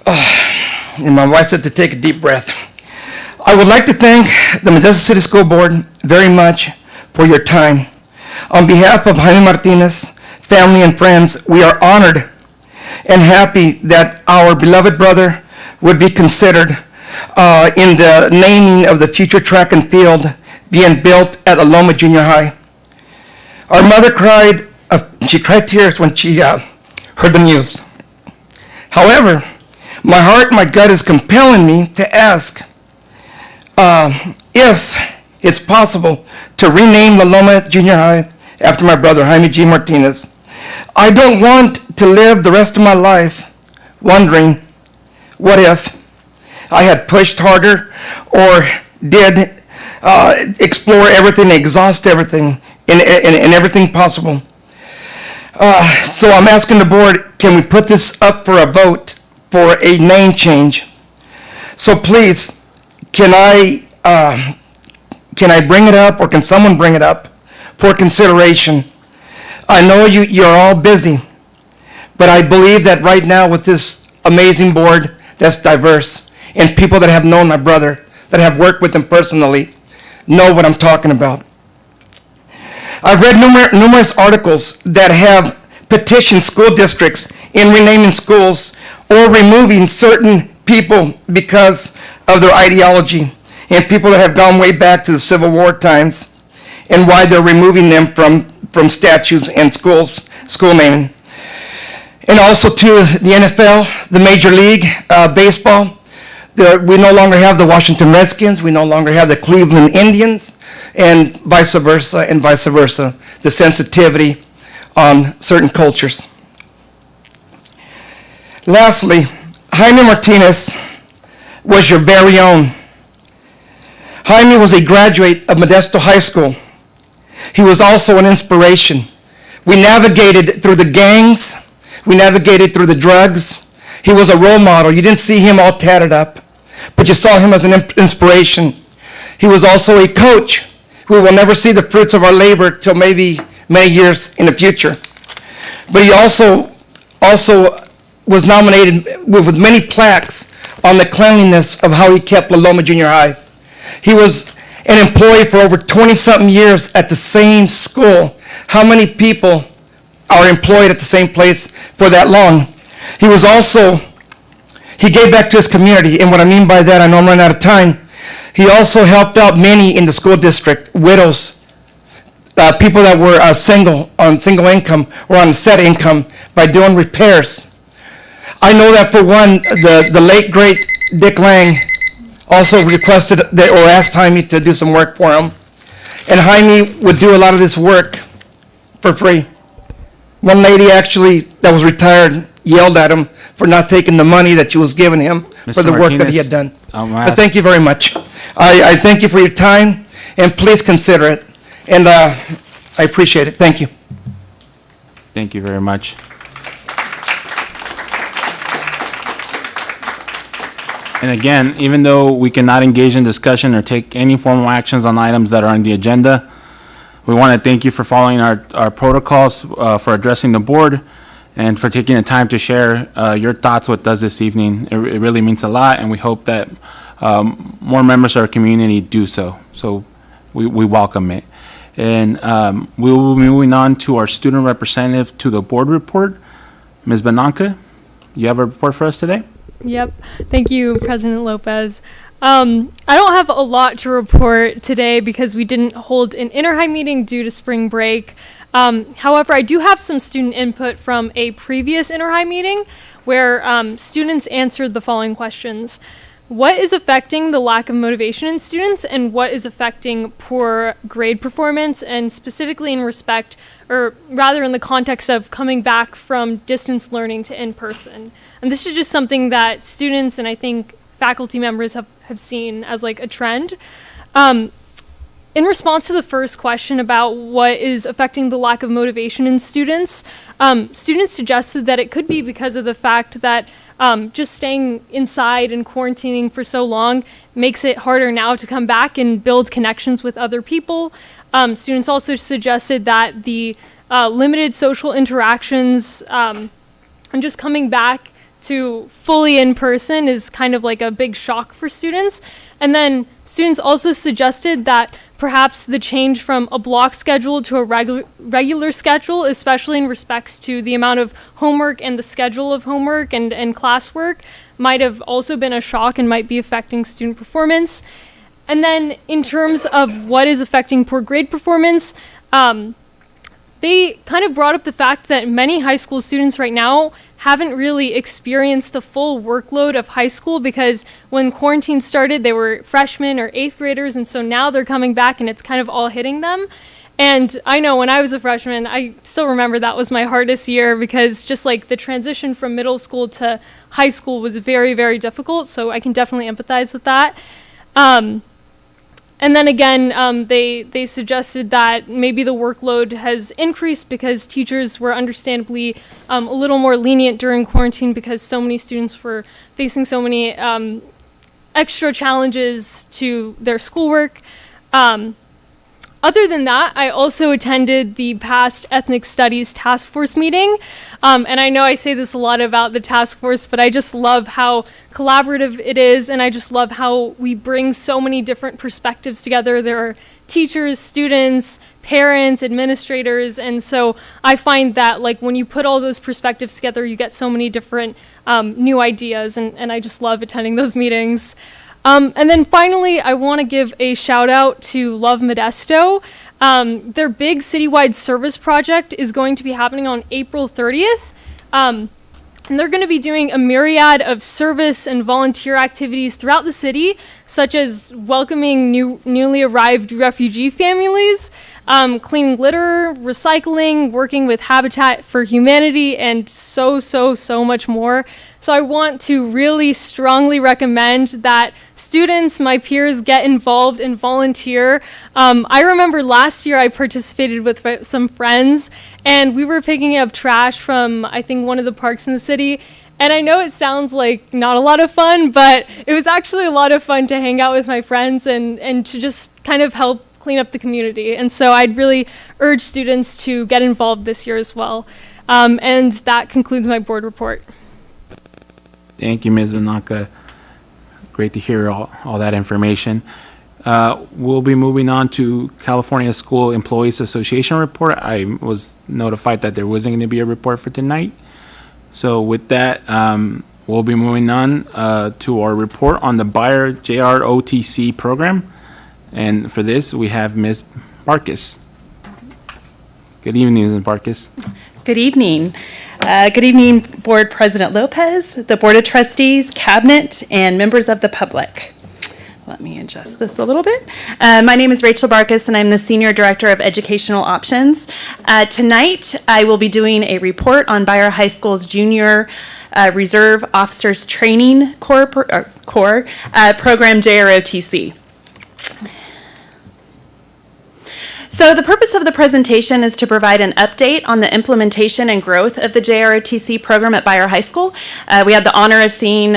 And my wife said to take a deep breath. I would like to thank the Modesto City School Board very much for your time. On behalf of Jaime Martinez, family and friends, we are honored and happy that our beloved brother would be considered in the naming of the future track and field being built at Aloma Junior High. Our mother cried tears when she heard the news. However, my heart, my gut is compelling me to ask if it's possible to rename Aloma Junior High after my brother, Jaime G. Martinez. I don't want to live the rest of my life wondering what if I had pushed harder or did explore everything, exhaust everything, in everything possible. So I'm asking the board, can we put this up for a vote for a name change? So please, can I bring it up, or can someone bring it up for consideration? I know you're all busy, but I believe that right now with this amazing board that's diverse and people that have known my brother, that have worked with him personally, know what I'm talking about. I've read numerous articles that have petitioned school districts in renaming schools or removing certain people because of their ideology, and people that have gone way back to the Civil War times, and why they're removing them from statutes and school naming. And also to the NFL, the Major League Baseball. We no longer have the Washington Redskins, we no longer have the Cleveland Indians, and vice versa, the sensitivity on certain cultures. Lastly, Jaime Martinez was your very own. Jaime was a graduate of Modesto High School. He was also an inspiration. We navigated through the gangs. We navigated through the drugs. He was a role model. You didn't see him all tatted up, but you saw him as an inspiration. He was also a coach. We will never see the fruits of our labor till maybe many years in the future. But he also was nominated with many plaques on the cleanliness of how he kept La Loma Junior High. He was an employee for over 20-something years at the same school. How many people are employed at the same place for that long? He gave back to his community, and what I mean by that, I know I'm running out of time. He also helped out many in the school district, widows, people that were on single income or on set income by doing repairs. I know that for one, the late great Dick Lang also requested or asked Jaime to do some work for him. And Jaime would do a lot of this work for free. One lady actually that was retired yelled at him for not taking the money that she was giving him for the work that he had done. But thank you very much. I thank you for your time, and please consider it. And I appreciate it. Thank you. Thank you very much. And again, even though we cannot engage in discussion or take any formal actions on items that are on the agenda, we want to thank you for following our protocols, for addressing the board, and for taking the time to share your thoughts with us this evening. It really means a lot, and we hope that more members of our community do so. So we welcome it. And we will be moving on to our student representative to the board report. Ms. Benanca, you have a report for us today? Yep. Thank you, President Lopez. I don't have a lot to report today because we didn't hold an inter-high meeting due to spring break. However, I do have some student input from a previous inter-high meeting where students answered the following questions. What is affecting the lack of motivation in students, and what is affecting poor grade performance, and specifically in respect, or rather in the context of coming back from distance learning to in-person? And this is just something that students and I think faculty members have seen as like a trend. In response to the first question about what is affecting the lack of motivation in students, students suggested that it could be because of the fact that just staying inside and quarantining for so long makes it harder now to come back and build connections with other people. Students also suggested that the limited social interactions and just coming back to fully in person is kind of like a big shock for students. And then students also suggested that perhaps the change from a block schedule to a regular schedule, especially in respects to the amount of homework and the schedule of homework and classwork, might have also been a shock and might be affecting student performance. And then in terms of what is affecting poor grade performance, they kind of brought up the fact that many high school students right now haven't really experienced the full workload of high school because when quarantine started, they were freshmen or 8th graders, and so now they're coming back and it's kind of all hitting them. And I know when I was a freshman, I still remember that was my hardest year because just like the transition from middle school to high school was very, very difficult, so I can definitely empathize with that. And then again, they suggested that maybe the workload has increased because teachers were understandably a little more lenient during quarantine because so many students were facing so many extra challenges to their schoolwork. Other than that, I also attended the past Ethnic Studies Task Force meeting. And I know I say this a lot about the task force, but I just love how collaborative it is, and I just love how we bring so many different perspectives together. There are teachers, students, parents, administrators, and so I find that like when you put all those perspectives together, you get so many different new ideas, and I just love attending those meetings. And then finally, I want to give a shout out to Love Modesto. Their big citywide service project is going to be happening on April 30th. And they're going to be doing a myriad of service and volunteer activities throughout the city, such as welcoming newly arrived refugee families, cleaning litter, recycling, working with Habitat for Humanity, and so much more. So I want to really strongly recommend that students, my peers, get involved and volunteer. I remember last year I participated with some friends, and we were picking up trash from, I think, one of the parks in the city. And I know it sounds like not a lot of fun, but it was actually a lot of fun to hang out with my friends and to just kind of help clean up the community. And so I'd really urge students to get involved this year as well. And that concludes my board report. Thank you, Ms. Banaka. Great to hear all that information. We'll be moving on to California School Employees Association report. I was notified that there wasn't going to be a report for tonight. So with that, we'll be moving on to our report on the Bayer JROTC program. And for this, we have Ms. Barkis. Good evening, Ms. Barkis. Good evening. Good evening, Board President Lopez, the Board of Trustees, Cabinet, and members of the public. Let me adjust this a little bit. My name is Rachel Barkis, and I'm the Senior Director of Educational Options. Tonight, I will be doing a report on Bayer High School's Junior Reserve Officers Training Corps program, JROTC. So the purpose of the presentation is to provide an update on the implementation and growth of the JROTC program at Bayer High School. We had the honor of seeing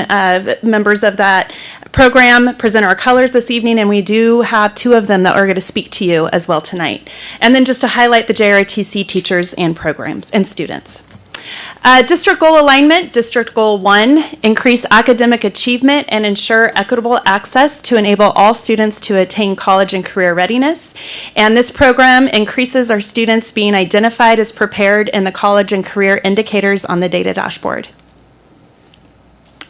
members of that program present our colors this evening, and we do have two of them that are going to speak to you as well tonight. And then just to highlight the JROTC teachers and programs and students. District goal alignment, District Goal 1, increase academic achievement and ensure equitable access to enable all students to attain college and career readiness. And this program increases our students being identified as prepared in the college and career indicators on the data dashboard.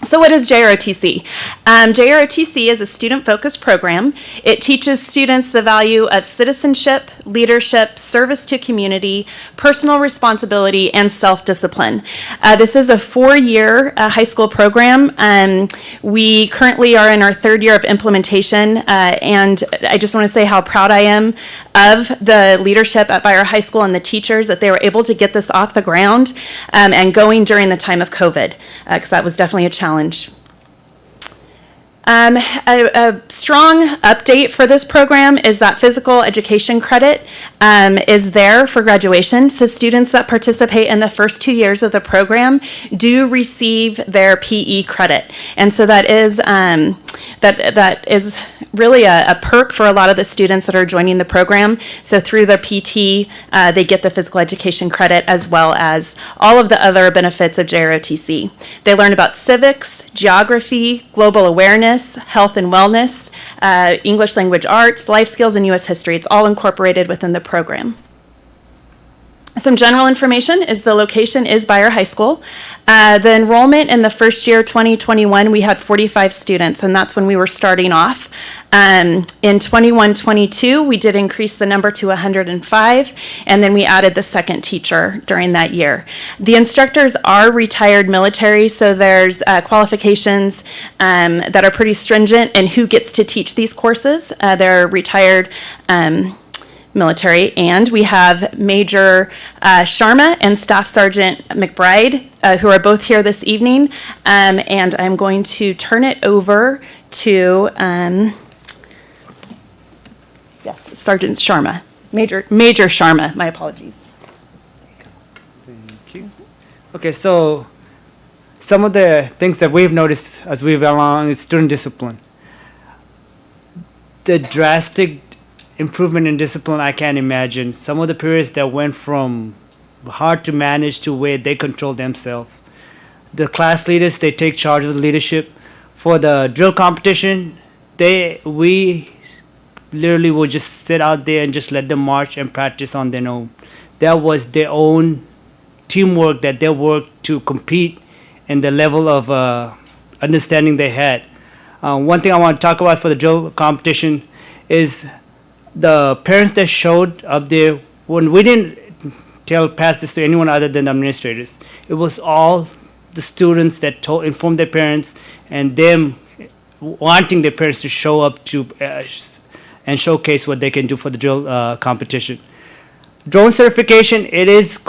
So what is JROTC? JROTC is a student-focused program. It teaches students the value of citizenship, leadership, service to community, personal responsibility, and self-discipline. This is a 4-year high school program. We currently are in our 3rd year of implementation, and I just want to say how proud I am of the leadership at Bayer High School and the teachers that they were able to get this off the ground and going during the time of COVID, because that was definitely a challenge. A strong update for this program is that physical education credit is there for graduation. So students that participate in the first 2 years of the program do receive their PE credit. And so that is that is really a perk for a lot of the students that are joining the program. So through the PT, they get the physical education credit as well as all of the other benefits of JROTC. They learn about civics, geography, global awareness, health and wellness, English language arts, life skills, and U.S. history. It's all incorporated within the program. Some general information is the location is Bayer High School. The enrollment in the first year, 2021, we had 45 students, and that's when we were starting off. In 21-22, we did increase the number to 105, and then we added the second teacher during that year. The instructors are retired military, so there's qualifications that are pretty stringent in who gets to teach these courses. They're retired military, and we have Major Sharma and Staff Sergeant McBride, who are both here this evening, and I'm going to turn it over to Sergeant Sharma, Major Sharma. My apologies. Thank you. Okay, so some of the things that we've noticed as we've gone along is student discipline. The drastic improvement in discipline, I can't imagine. Some of the periods that went from hard to manage to where they control themselves. The class leaders, they take charge of the leadership. For the drill competition, we literally would just sit out there and just let them march and practice on their own. That was their own teamwork that they worked to compete in the level of understanding they had. One thing I want to talk about for the drill competition is the parents that showed up there. When we didn't pass this to anyone other than the administrators, it was all the students that informed their parents, and them wanting their parents to show up to and showcase what they can do for the drill competition. Drone certification, it is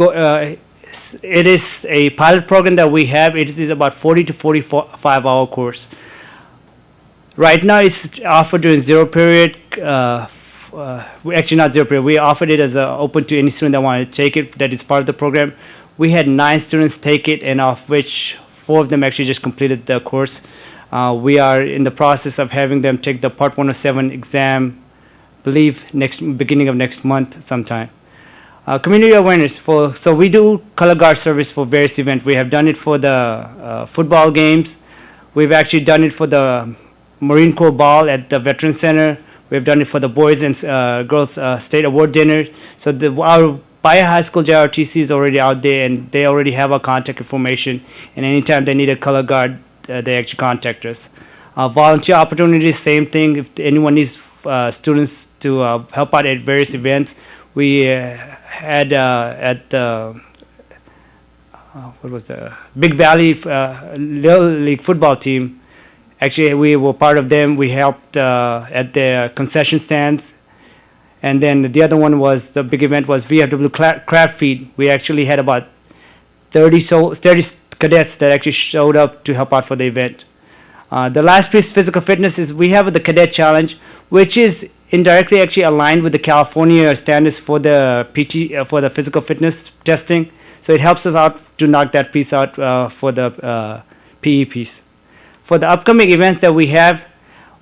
it is a pilot program that we have. It is about 40 to 45-hour course. Right now, it's offered during zero period. Actually, not zero period. We offered it as open to any student that wanted to take it. That is part of the program. We had 9 students take it, and of which 4 of them actually just completed the course. We are in the process of having them take the Part 107 exam, believe beginning of next month sometime. Community awareness so we do color guard service for various events. We have done it for the football games. We've actually done it for the Marine Corps Ball at the Veterans Center. We've done it for the Boys and Girls State Award Dinner. So our Bayer High School JRTC is already out there, and they already have our contact information. And anytime they need a color guard, they actually contact us. Volunteer opportunities, same thing. If anyone needs students to help out at various events, we had at the what was the Big Valley Little League football team. Actually, we were part of them. We helped at the concession stands. And then the other one was, the big event was VFW Crab Feed. We actually had about 30 cadets that actually showed up to help out for the event. The last piece, physical fitness, is we have the Cadet Challenge, which is indirectly actually aligned with the California standards for the for the physical fitness testing. So it helps us out to knock that piece out for the PE piece. For the upcoming events that we have,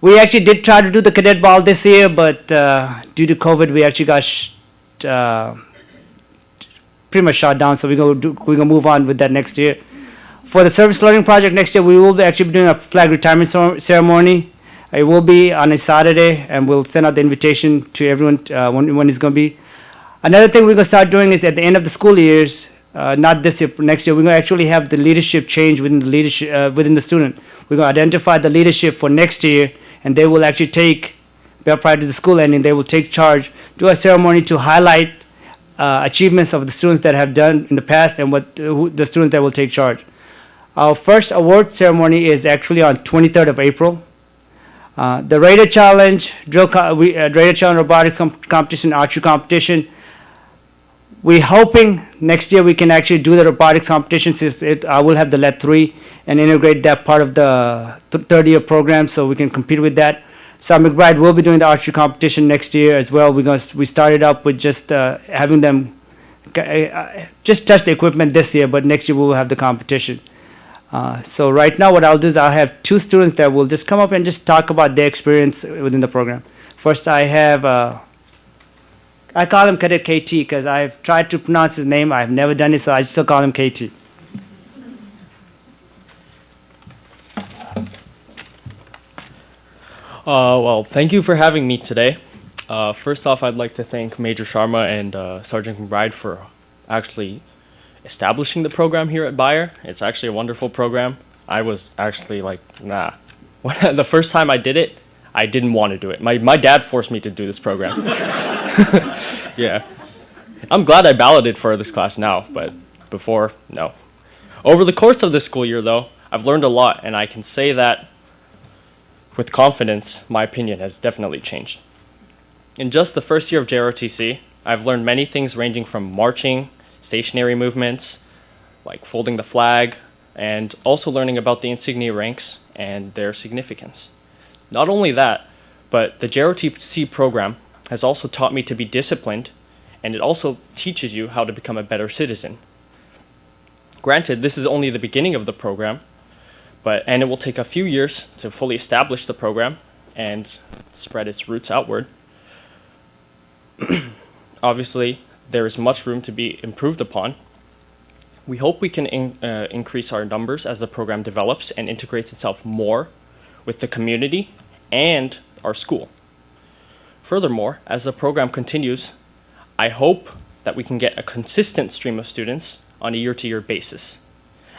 we actually did try to do the cadet ball this year, but due to COVID, we actually got pretty much shut down. So we're gonna move on with that next year. For the service learning project next year, we will be actually doing a flag retirement ceremony. It will be on a Saturday, and we'll send out the invitation to everyone when it's gonna be. Another thing we're gonna start doing is at the end of the school years. Not this year, next year, we're going to actually have the leadership change within the student. We're going to identify the leadership for next year, and they will actually prior to the school ending, they will take charge, do a ceremony to highlight achievements of the students that have done in the past and the students that will take charge. Our first award ceremony is actually on 23rd of April. The Radar Challenge, Radar Challenge robotics competition, archery competition. We're hoping next year we can actually do the robotics competition, since I will have the LED 3 and integrate that part of the third-year program, so we can compete with that. South McBride will be doing the archery competition next year as well. We started up with just having them just touch the equipment this year, but next year we will have the competition. So right now what I'll do is I'll have 2 students that will just come up and just talk about their experience within the program. First I have I call him Cadet KT because I've tried to pronounce his name. I've never done it, so I still call him KT. Well, thank you for having me today. First off, I'd like to thank Major Sharma and Sergeant McBride for actually establishing the program here at Bayer. It's actually a wonderful program. I was actually like, nah. The first time I did it, I didn't want to do it. My dad forced me to do this program. Yeah. I'm glad I balloted for this class now, but before, no. Over the course of this school year, though, I've learned a lot, and I can say that with confidence, my opinion has definitely changed. In just the first year of JROTC, I've learned many things ranging from marching, stationary movements, like folding the flag, and also learning about the insignia ranks and their significance. Not only that, but the JROTC program has also taught me to be disciplined, and it also teaches you how to become a better citizen. Granted, this is only the beginning of the program, and it will take a few years to fully establish the program and spread its roots outward. Obviously, there is much room to be improved upon. We hope we can increase our numbers as the program develops and integrates itself more with the community and our school. Furthermore, as the program continues, I hope that we can get a consistent stream of students on a year-to-year basis.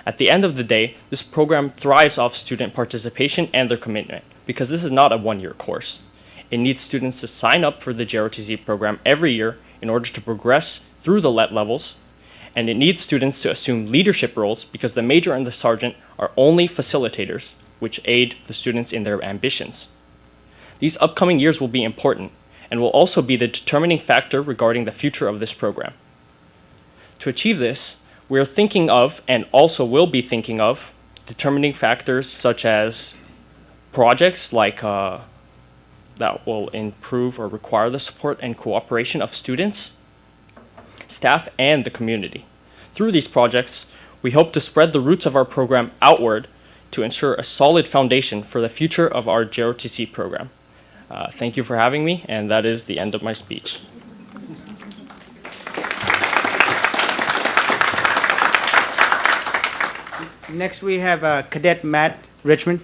At the end of the day, this program thrives off student participation and their commitment, because this is not a one-year course. It needs students to sign up for the JROTC program every year in order to progress through the LET levels, and it needs students to assume leadership roles because the major and the sergeant are only facilitators, which aid the students in their ambitions. These upcoming years will be important and will also be the determining factor regarding the future of this program. To achieve this, We are thinking of, and also will be thinking of, determining factors such as projects like that will improve or require the support and cooperation of students, staff, and the community. Through these projects, we hope to spread the roots of our program outward to ensure a solid foundation for the future of our JROTC program. Thank you for having me, and that is the end of my speech. Next, we have Cadet Matt Richmond.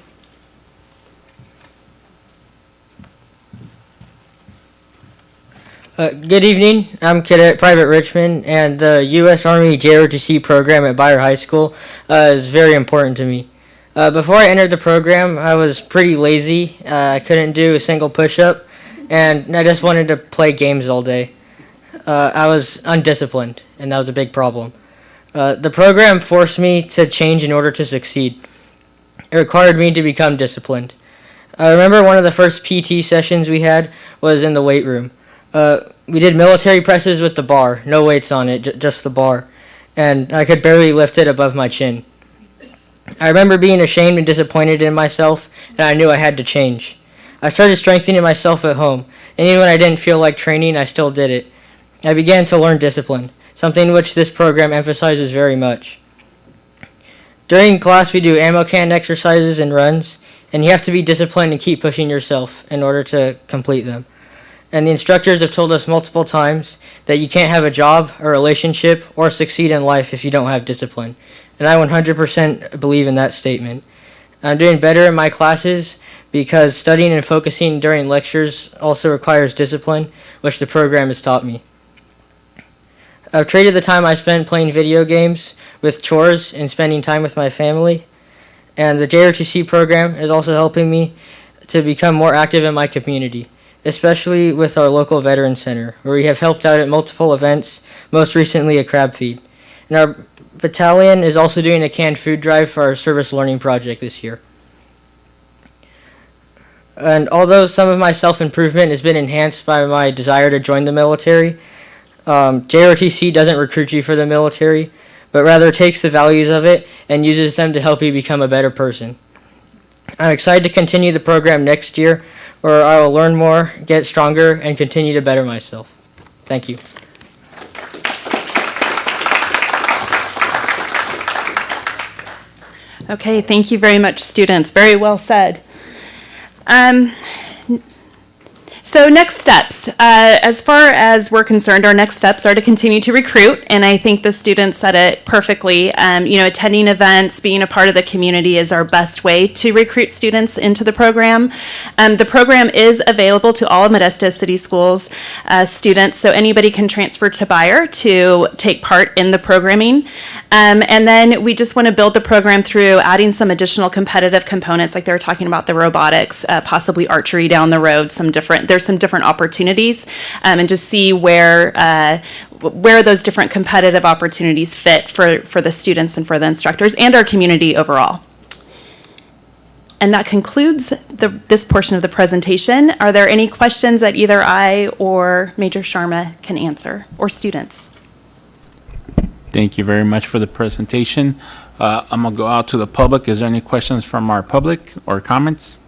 Good evening. I'm Cadet Private Richmond, and the U.S. Army JROTC program at Byer High School is very important to me. Before I entered the program, I was pretty lazy. I couldn't do a single push-up, and I just wanted to play games all day. I was undisciplined, and that was a big problem. The program forced me to change in order to succeed. It required me to become disciplined. I remember one of the first PT sessions we had was in the weight room. We did military presses with the bar, no weights on it, just the bar, and I could barely lift it above my chin. I remember being ashamed and disappointed in myself, and I knew I had to change. I started strengthening myself at home, and even when I didn't feel like training, I still did it. I began to learn discipline, something which this program emphasizes very much. During class, we do ammo can exercises and runs, and you have to be disciplined and keep pushing yourself in order to complete them. And the instructors have told us multiple times that you can't have a job, a relationship, or succeed in life if you don't have discipline. And I 100% believe in that statement. I'm doing better in my classes because studying and focusing during lectures also requires discipline, which the program has taught me. I've traded the time I spent playing video games with chores and spending time with my family. And the JROTC program is also helping me to become more active in my community, especially with our local Veterans Center, where we have helped out at multiple events, most recently a crab feed. And our battalion is also doing a canned food drive for our service learning project this year. And although some of my self-improvement has been enhanced by my desire to join the military, JROTC doesn't recruit you for the military, but rather takes the values of it and uses them to help you become a better person. I'm excited to continue the program next year, where I will learn more, get stronger, and continue to better myself. Thank you. Okay, thank you very much, students. Very well said. So next steps. As far as we're concerned, our next steps are to continue to recruit, and I think the students said it perfectly. Attending events, being a part of the community is our best way to recruit students into the program. The program is available to all Modesto City Schools students, so anybody can transfer to Byer to take part in the programming. And then we just want to build the program through adding some additional competitive components, like they were talking about the robotics, possibly archery down the road, there's some different opportunities, and just see where those different competitive opportunities fit for the students and for the instructors and our community overall. And that concludes this portion of the presentation. Are there any questions that either I or Major Sharma can answer, or students? Thank you very much for the presentation. I'm going to go out to the public. Is there any questions from our public or comments?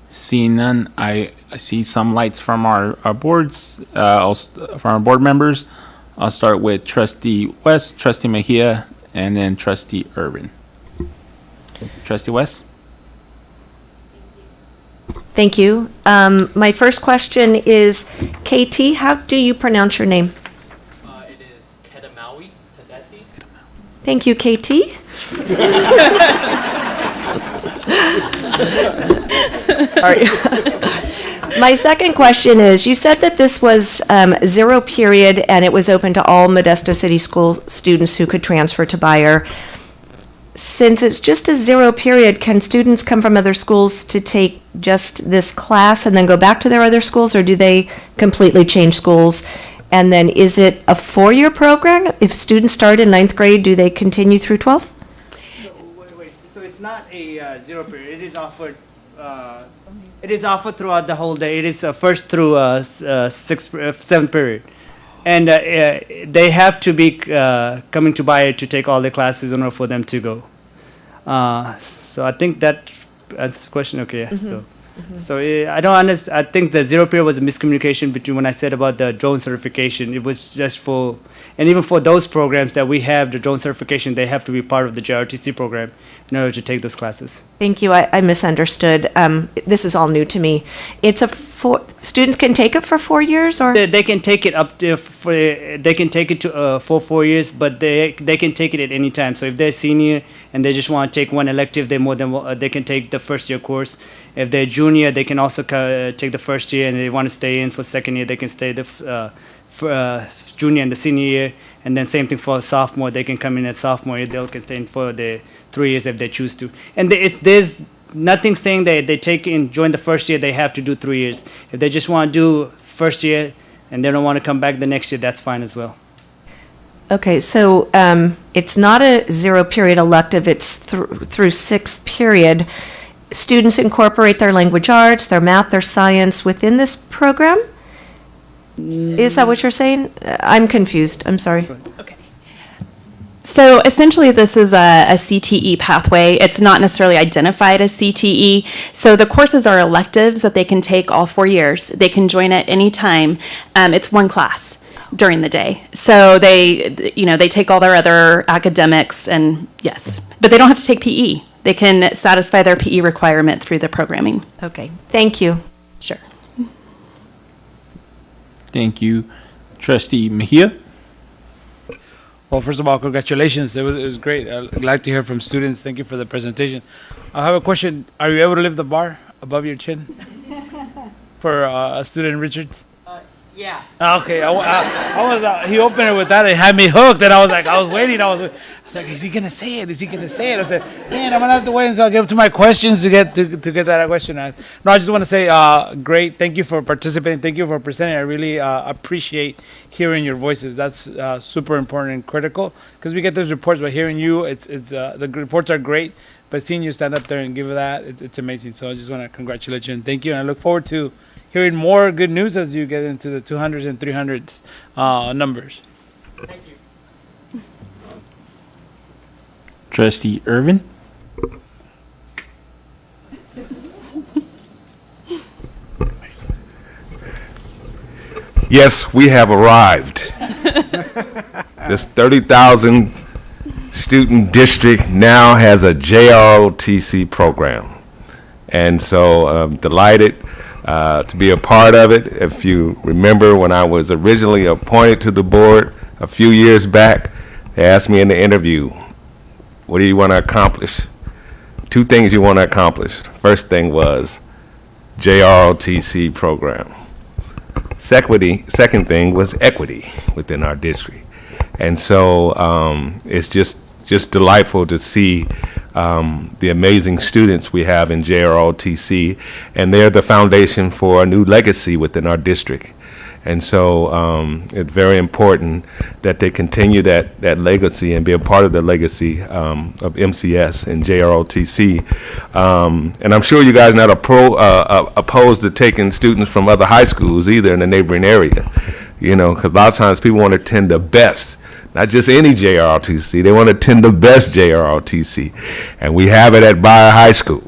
Seeing none, I see some lights from our boards, from our board members. I'll start with Trustee West, Trustee Mejia, and then Trustee Urban. Trustee West? Thank you. My first question is, KT, how do you pronounce your name? It is Kedamawi Tadesi. Thank you, KT. All right. My second question is, you said that this was zero period and it was open to all Modesto City School students who could transfer to Byer. Since it's just a zero period, can students come from other schools to take just this class and then go back to their other schools, or do they completely change schools? And then is it a 4-year program? If students start in 9th grade, do they continue through 12th? Wait. So it's not a zero period. It is offered. It is offered throughout the whole day. It is first through 7th period. and they have to be coming to Bayer to take all the classes in order for them to go. So I think that answers the question. Okay, yeah. So I don't understand. I think the zero period was a miscommunication between when I said about the drone certification. It was just for, and even for those programs that we have the drone certification, they have to be part of the JRTC program in order to take those classes. Thank you. I misunderstood. This is all new to me. It's students can take it for 4 years, or They can take it up to they can take it to for 4 years, but they can take it at any time. So if they're senior and they just want to take one elective, they can take the first year course. If they're junior, they can also take the first year, and they want to stay in for second year, they can stay the junior and the senior year, and then same thing for a sophomore. They can come in as sophomore year, they can stay in for the 3 years if they choose to. And there's nothing saying that they join the first year, they have to do 3 years. If they just want to do first year and they don't want to come back the next year, that's fine as well. okay, so it's not a zero period elective, it's through sixth period. Students incorporate their language arts, their math, their science within this program? Is that what you're saying? I'm confused, I'm sorry. So essentially, this is a CTE pathway. It's not necessarily identified as CTE. So the courses are electives that they can take all 4 years. They can join at any time. It's one class during the day. So they take all their other academics, and yes, but they don't have to take PE. They can satisfy their PE requirement through the programming. Okay, thank you. Sure. Thank you. Trustee Mejia? Well, first of all, congratulations. It was great. I'd like to hear from students. Thank you for the presentation. I have a question. Are you able to lift the bar above your chin for student Richards? Yeah. Okay. He opened it with that. It had me hooked, and I was waiting. I was like, is he gonna say it? Is he gonna say it? I said, man, I'm gonna have to wait until I get to my questions to get that question asked. No, I just want to say, great. Thank you for participating. Thank you for presenting. I really appreciate hearing your voices. That's super important and critical, because we get those reports, but hearing you, the reports are great. But seeing you stand up there and give that, it's amazing. So I just want to congratulate you and thank you. And I look forward to hearing more good news as you get into the 200s and 300s numbers. Thank you. Trustee Irvin? Yes, we have arrived. This 30,000 student district now has a JROTC program. And so I'm delighted to be a part of it. If you remember, when I was originally appointed to the board a few years back, they asked me in the interview, what do you want to accomplish? 2 things you want to accomplish. First thing was JROTC program. Second thing was equity within our district. And so it's just delightful to see the amazing students we have in JROTC, and they're the foundation for a new legacy within our district. And so it's very important that they continue that legacy and be a part of the legacy of MCS and JROTC. And I'm sure you guys are not opposed to taking students from other high schools either in the neighboring area, because a lot of times people want to attend the best. Not just any JROTC, they want to attend the best JROTC. And we have it at Bayer High School.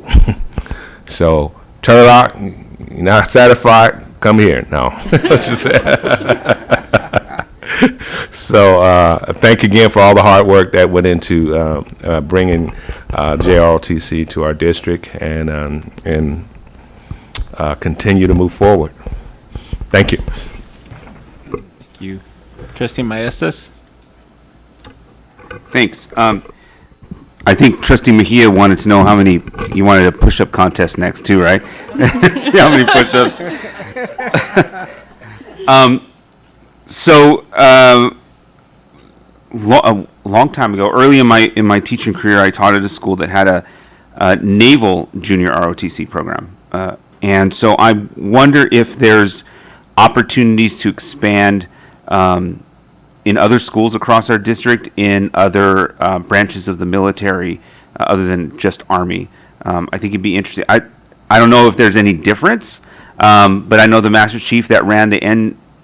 So, Turlock, you're not satisfied? Come here. No. So, thank you again for all the hard work that went into bringing JROTC to our district and continue to move forward. Thank you. Thank you. Trustee Maestas? Thanks. I think Trustee Mejia wanted to know how many, you wanted a push-up contest next too, right? See how many push-ups. A long time ago, early in my teaching career, I taught at a school that had a naval junior ROTC program. And so I wonder if there's opportunities to expand in other schools across our district, in other branches of the military, other than just Army. I think it'd be interesting. I don't know if there's any difference, but I know the Master Chief that ran the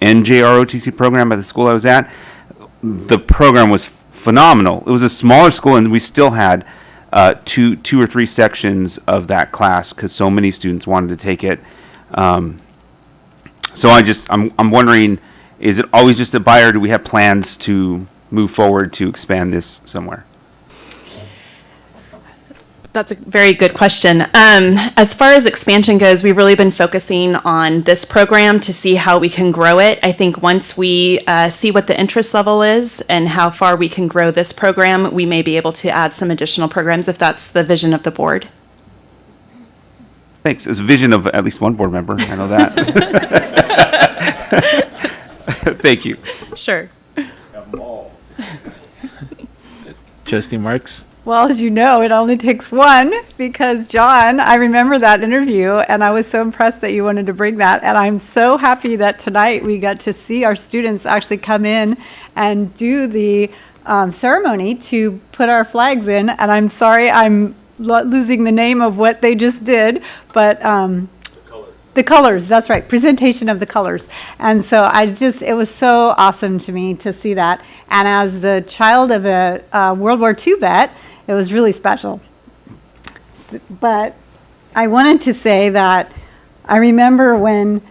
NJROTC program at the school I was at. The program was phenomenal. It was a smaller school, and we still had two or three sections of that class because so many students wanted to take it. So I'm wondering, is it always just at Bayer? Or do we have plans to move forward to expand this somewhere? That's a very good question. As far as expansion goes, we've really been focusing on this program to see how we can grow it. I think once we see what the interest level is and how far we can grow this program, we may be able to add some additional programs if that's the vision of the board. Thanks. It's a vision of at least one board member. I know that. Thank you. Sure. Trustee Marks? Well, as you know, it only takes one because, John, I remember that interview and I was so impressed that you wanted to bring that. And I'm so happy that tonight we got to see our students actually come in and do the ceremony to put our flags in. And I'm sorry I'm losing the name of what they just did, but the colors, that's right, presentation of the colors. And so it was so awesome to me to see that. And as the child of a World War II vet, it was really special. But I wanted to say that I remember when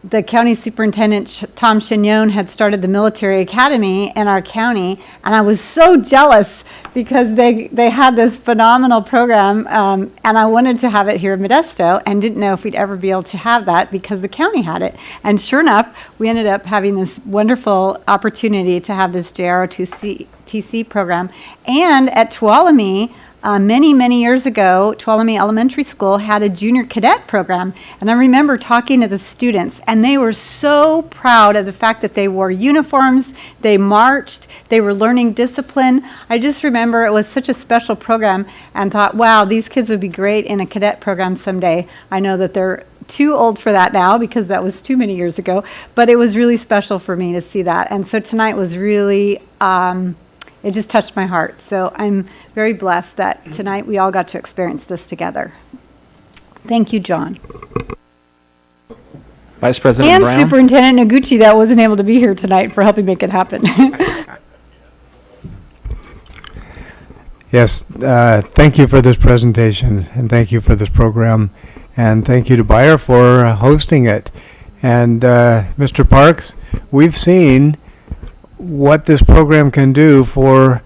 the county superintendent, Tom Chignon, had started the military academy in our county, and I was so jealous because they had this phenomenal program, and I wanted to have it here in Modesto and didn't know if we'd ever be able to have that because the county had it. And sure enough, we ended up having this wonderful opportunity to have this JROTC program. And at Tuolumne, many years ago, Tuolumne Elementary School had a junior cadet program. And I remember talking to the students, and they were so proud of the fact that they wore uniforms, they marched, they were learning discipline. I just remember it was such a special program and thought, wow, these kids would be great in a cadet program someday. I know that they're too old for that now because that was too many years ago, but it was really special for me to see that. And so tonight was really, it just touched my heart. So I'm very blessed that tonight we all got to experience this together. Thank you, John. Vice President And Brown? Superintendent Noguchi that wasn't able to be here tonight for helping make it happen. Yes, thank you for this presentation, and thank you for this program, and thank you to Bayer for hosting it. And Mr. Parks, we've seen what this program can do for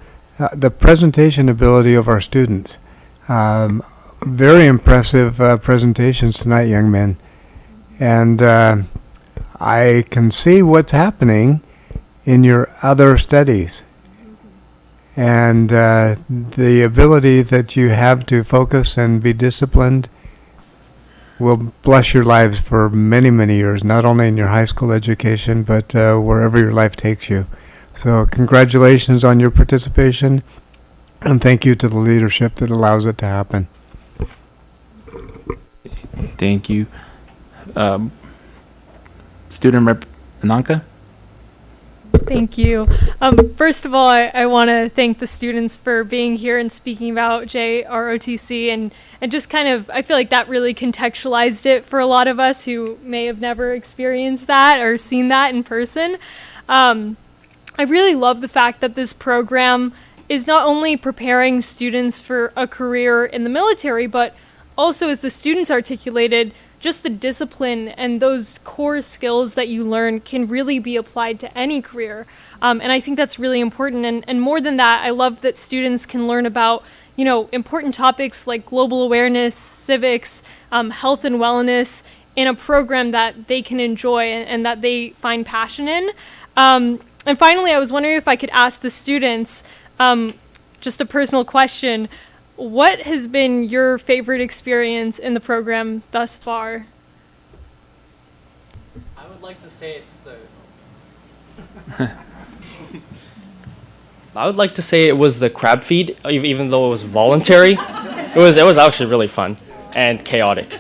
the presentation ability of our students. Very impressive presentations tonight, young men. And I can see what's happening in your other studies. And the ability that you have to focus and be disciplined will bless your lives for many years, not only in your high school education, but wherever your life takes you. So congratulations on your participation, and thank you to the leadership that allows it to happen. Thank you. Student Rep. Ananka? Thank you. First of all, I want to thank the students for being here and speaking about JROTC and just kind of, I feel like that really contextualized it for a lot of us who may have never experienced that or seen that in person. I really love the fact that this program is not only preparing students for a career in the military, but also, as the students articulated, just the discipline and those core skills that you learn can really be applied to any career. And I think that's really important. And more than that, I love that students can learn about, important topics like global awareness, civics, health and wellness in a program that they can enjoy and that they find passion in. And finally, I was wondering if I could ask the students, just a personal question, what has been your favorite experience in the program thus far? I would like to say it's the... I would like to say it was the crab feed, even though it was voluntary. It was actually really fun and chaotic.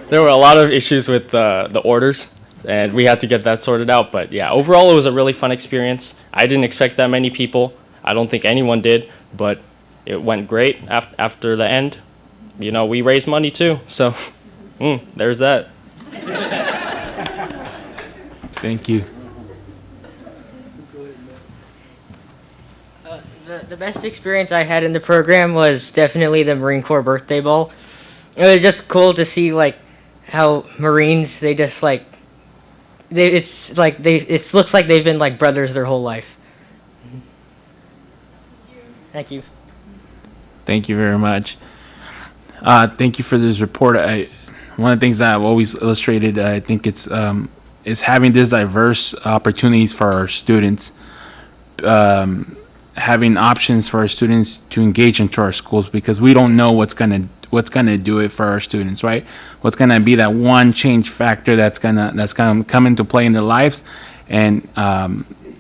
There were a lot of issues with the orders, and we had to get that sorted out. But yeah, overall, it was a really fun experience. I didn't expect that many people. I don't think anyone did, but it went great after the end. We raised money too, so there's that. Thank you. The best experience I had in the program was definitely the Marine Corps birthday ball. It was just cool to see like how Marines it looks like they've been like brothers their whole life. Thank you. Thank you very much. Thank you for this report. One of the things that I've always illustrated, I think it's is having this diverse opportunities for our students, having options for our students to engage into our schools, because we don't know what's gonna do it for our students, right? What's gonna be that one change factor that's gonna come into play in their lives, and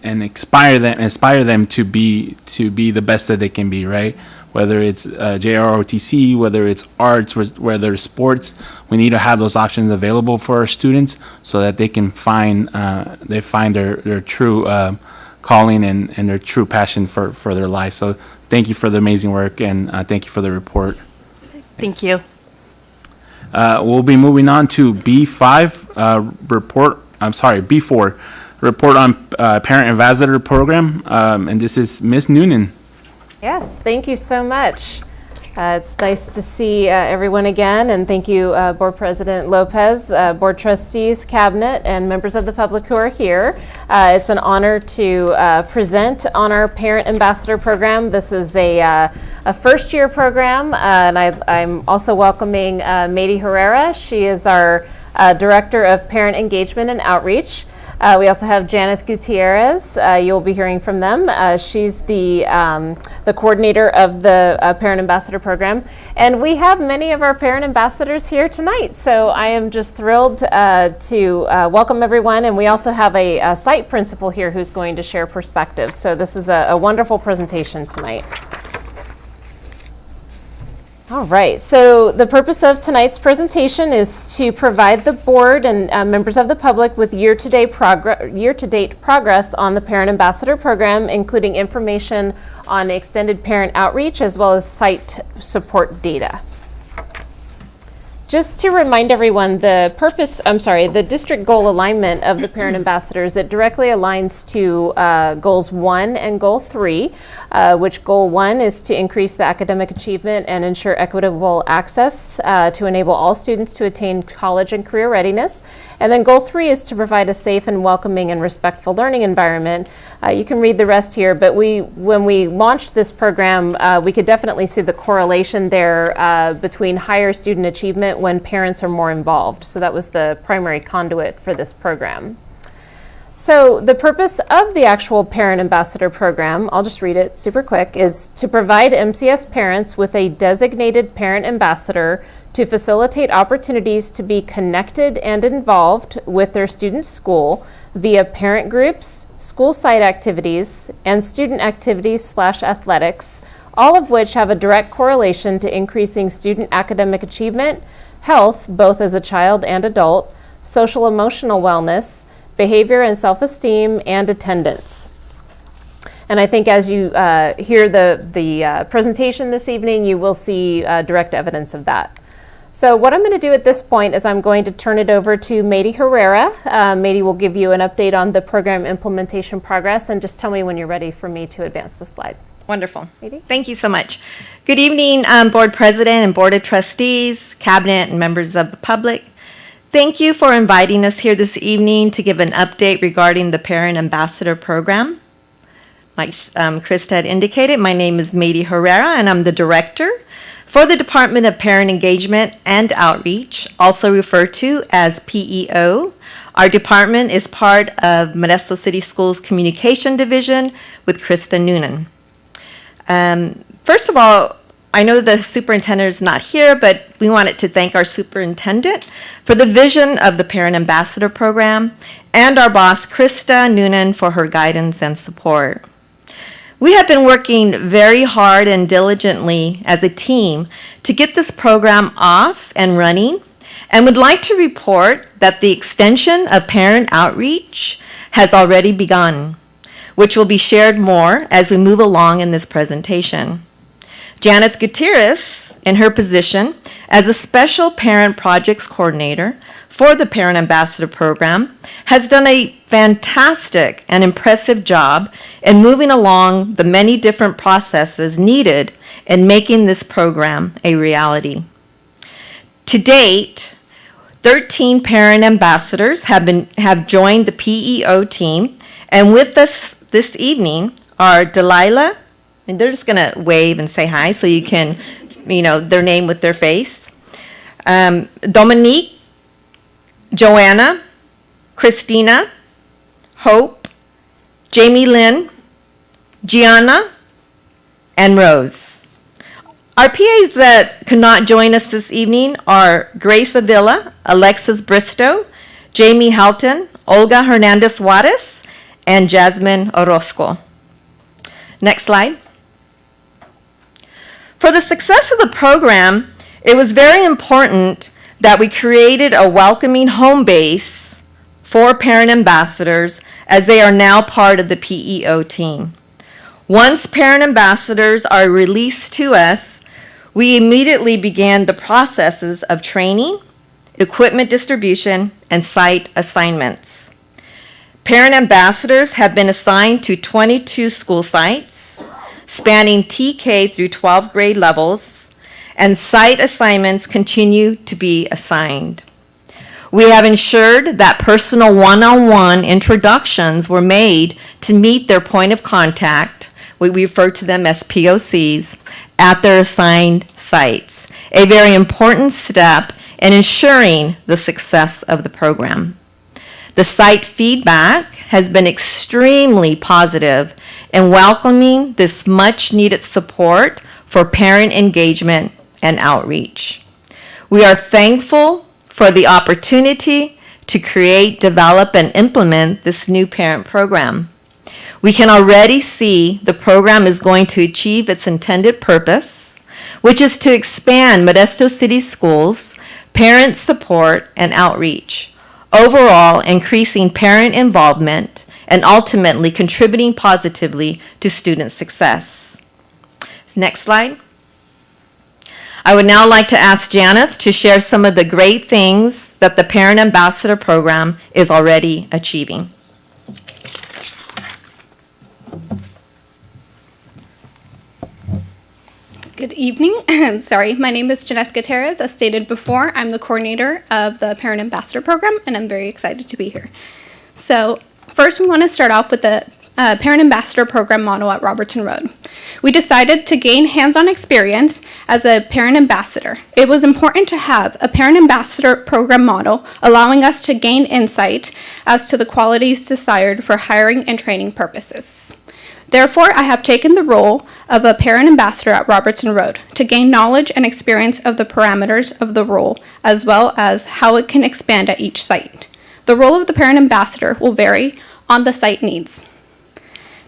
inspire them to be the best that they can be, right? Whether it's JROTC, whether it's arts, whether it's sports, we need to have those options available for our students so that they can find their true calling and their true passion for their life. So thank you for the amazing work, and thank you for the report. Thank you. We'll be moving on to B5 report. I'm sorry, B4 report on parent ambassador program, and this is Ms. Noonan. Yes, thank you so much. It's nice to see everyone again, and thank you, Board President Lopez, Board Trustees, Cabinet, and members of the public who are here. It's an honor to present on our Parent Ambassador Program. This is a first-year program, and I'm also welcoming Mady Herrera. She is our Director of Parent Engagement and Outreach. We also have Janeth Gutierrez. You'll be hearing from them. She's the coordinator of the Parent Ambassador Program. And we have many of our parent ambassadors here tonight. So I am just thrilled to welcome everyone. And we also have a site principal here who's going to share perspectives. So this is a wonderful presentation tonight. All right, so the purpose of tonight's presentation is to provide the board and members of the public with year-to-date progress on the Parent Ambassador Program, including information on extended parent outreach as well as site support data. Just to remind everyone, the district goal alignment of the parent ambassadors, it directly aligns to goals 1 and goal 3, which goal 1 is to increase the academic achievement and ensure equitable access to enable all students to attain college and career readiness. And then goal 3 is to provide a safe and welcoming and respectful learning environment. You can read the rest here, but when we launched this program, we could definitely see the correlation there between higher student achievement when parents are more involved. So that was the primary conduit for this program. So the purpose of the actual Parent Ambassador Program, I'll just read it super quick, is to provide MCS parents with a designated parent ambassador to facilitate opportunities to be connected and involved with their student's school via parent groups, school site activities, and student activities/athletics, all of which have a direct correlation to increasing student academic achievement, health, both as a child and adult, social emotional wellness, behavior and self-esteem, and attendance. And I think as you hear the presentation this evening, you will see direct evidence of that. So what I'm going to do at this point is I'm going to turn it over to Mady Herrera. Mady will give you an update on the program implementation progress, and just tell me when you're ready for me to advance the slide. Wonderful. Mady? Thank you so much. Good evening, Board President and Board of Trustees, Cabinet, and members of the public. Thank you for inviting us here this evening to give an update regarding the Parent Ambassador Program. Like Krista had indicated, my name is Mady Herrera, and I'm the Director for the Department of Parent Engagement and Outreach, also referred to as PEO. Our department is part of Modesto City Schools Communication Division with Krista Noonan. First of all, I know the superintendent is not here, but we wanted to thank our superintendent for the vision of the Parent Ambassador Program and our boss, Krista Noonan, for her guidance and support. We have been working very hard and diligently as a team to get this program off and running, and would like to report that the extension of parent outreach has already begun, which will be shared more as we move along in this presentation. Janeth Gutierrez, in her position as a Special Parent Projects Coordinator, for the Parent Ambassador Program, has done a fantastic and impressive job in moving along the many different processes needed in making this program a reality. To date, 13 parent ambassadors have joined the PEO team, and with us this evening are Delilah, and they're just going to wave and say hi so you can, their name with their face. Dominique, Joanna, Christina, Hope, Jamie Lynn, Gianna, and Rose. Our PAs that could not join us this evening are Grace Avila, Alexis Bristow, Jamie Halton, Olga Hernandez Juarez, and Jasmine Orozco. Next slide. For the success of the program, it was very important that we created a welcoming home base for parent ambassadors, as they are now part of the PEO team. Once parent ambassadors are released to us, we immediately began the processes of training, equipment distribution, and site assignments. Parent ambassadors have been assigned to 22 school sites, spanning TK through 12th grade levels, and site assignments continue to be assigned. We have ensured that personal one-on-one introductions were made to meet their point of contact, we refer to them as POCs, at their assigned sites, a very important step in ensuring the success of the program. The site feedback has been extremely positive in welcoming this much-needed support for parent engagement and outreach. We are thankful for the opportunity to create, develop, and implement this new parent program. We can already see the program is going to achieve its intended purpose, which is to expand Modesto City Schools' parent support and outreach, overall increasing parent involvement and ultimately contributing positively to student success. Next slide. I would now like to ask Janeth to share some of the great things that the Parent Ambassador Program is already achieving. Good evening. Sorry, my name is Janeth Gutierrez. As stated before, I'm the coordinator of the Parent Ambassador Program, and I'm very excited to be here. So first, we want to start off with the Parent Ambassador Program model at Robertson Road. We decided to gain hands-on experience as a parent ambassador. It was important to have a Parent Ambassador Program model, allowing us to gain insight as to the qualities desired for hiring and training purposes. Therefore, I have taken the role of a parent ambassador at Robertson Road to gain knowledge and experience of the parameters of the role, as well as how it can expand at each site. The role of the parent ambassador will vary on the site needs.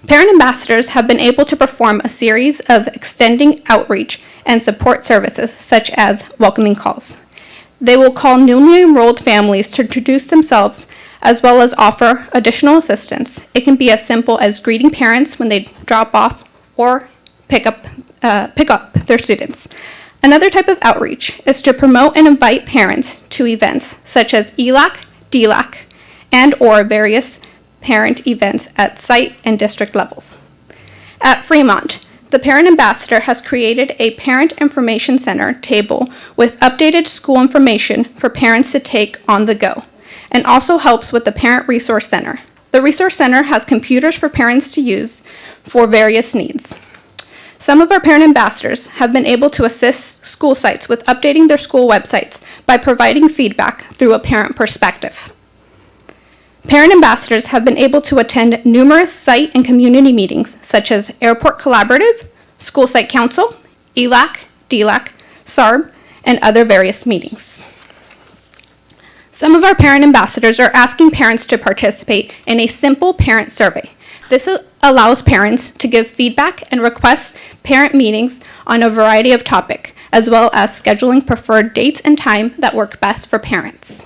Parent ambassadors have been able to perform a series of extending outreach and support services, such as welcoming calls. They will call newly enrolled families to introduce themselves, as well as offer additional assistance. It can be as simple as greeting parents when they drop off or pick up their students. Another type of outreach is to promote and invite parents to events such as ELAC, DLAC, and or various parent events at site and district levels. At Fremont, the Parent Ambassador has created a Parent Information Center table with updated school information for parents to take on the go, and also helps with the Parent Resource Center. The Resource Center has computers for parents to use for various needs. Some of our parent ambassadors have been able to assist school sites with updating their school websites by providing feedback through a parent perspective. Parent ambassadors have been able to attend numerous site and community meetings, such as Airport Collaborative, School Site Council, ELAC, DLAC, SARB, and other various meetings. Some of our parent ambassadors are asking parents to participate in a simple parent survey. This allows parents to give feedback and request parent meetings on a variety of topics, as well as scheduling preferred dates and time that work best for parents.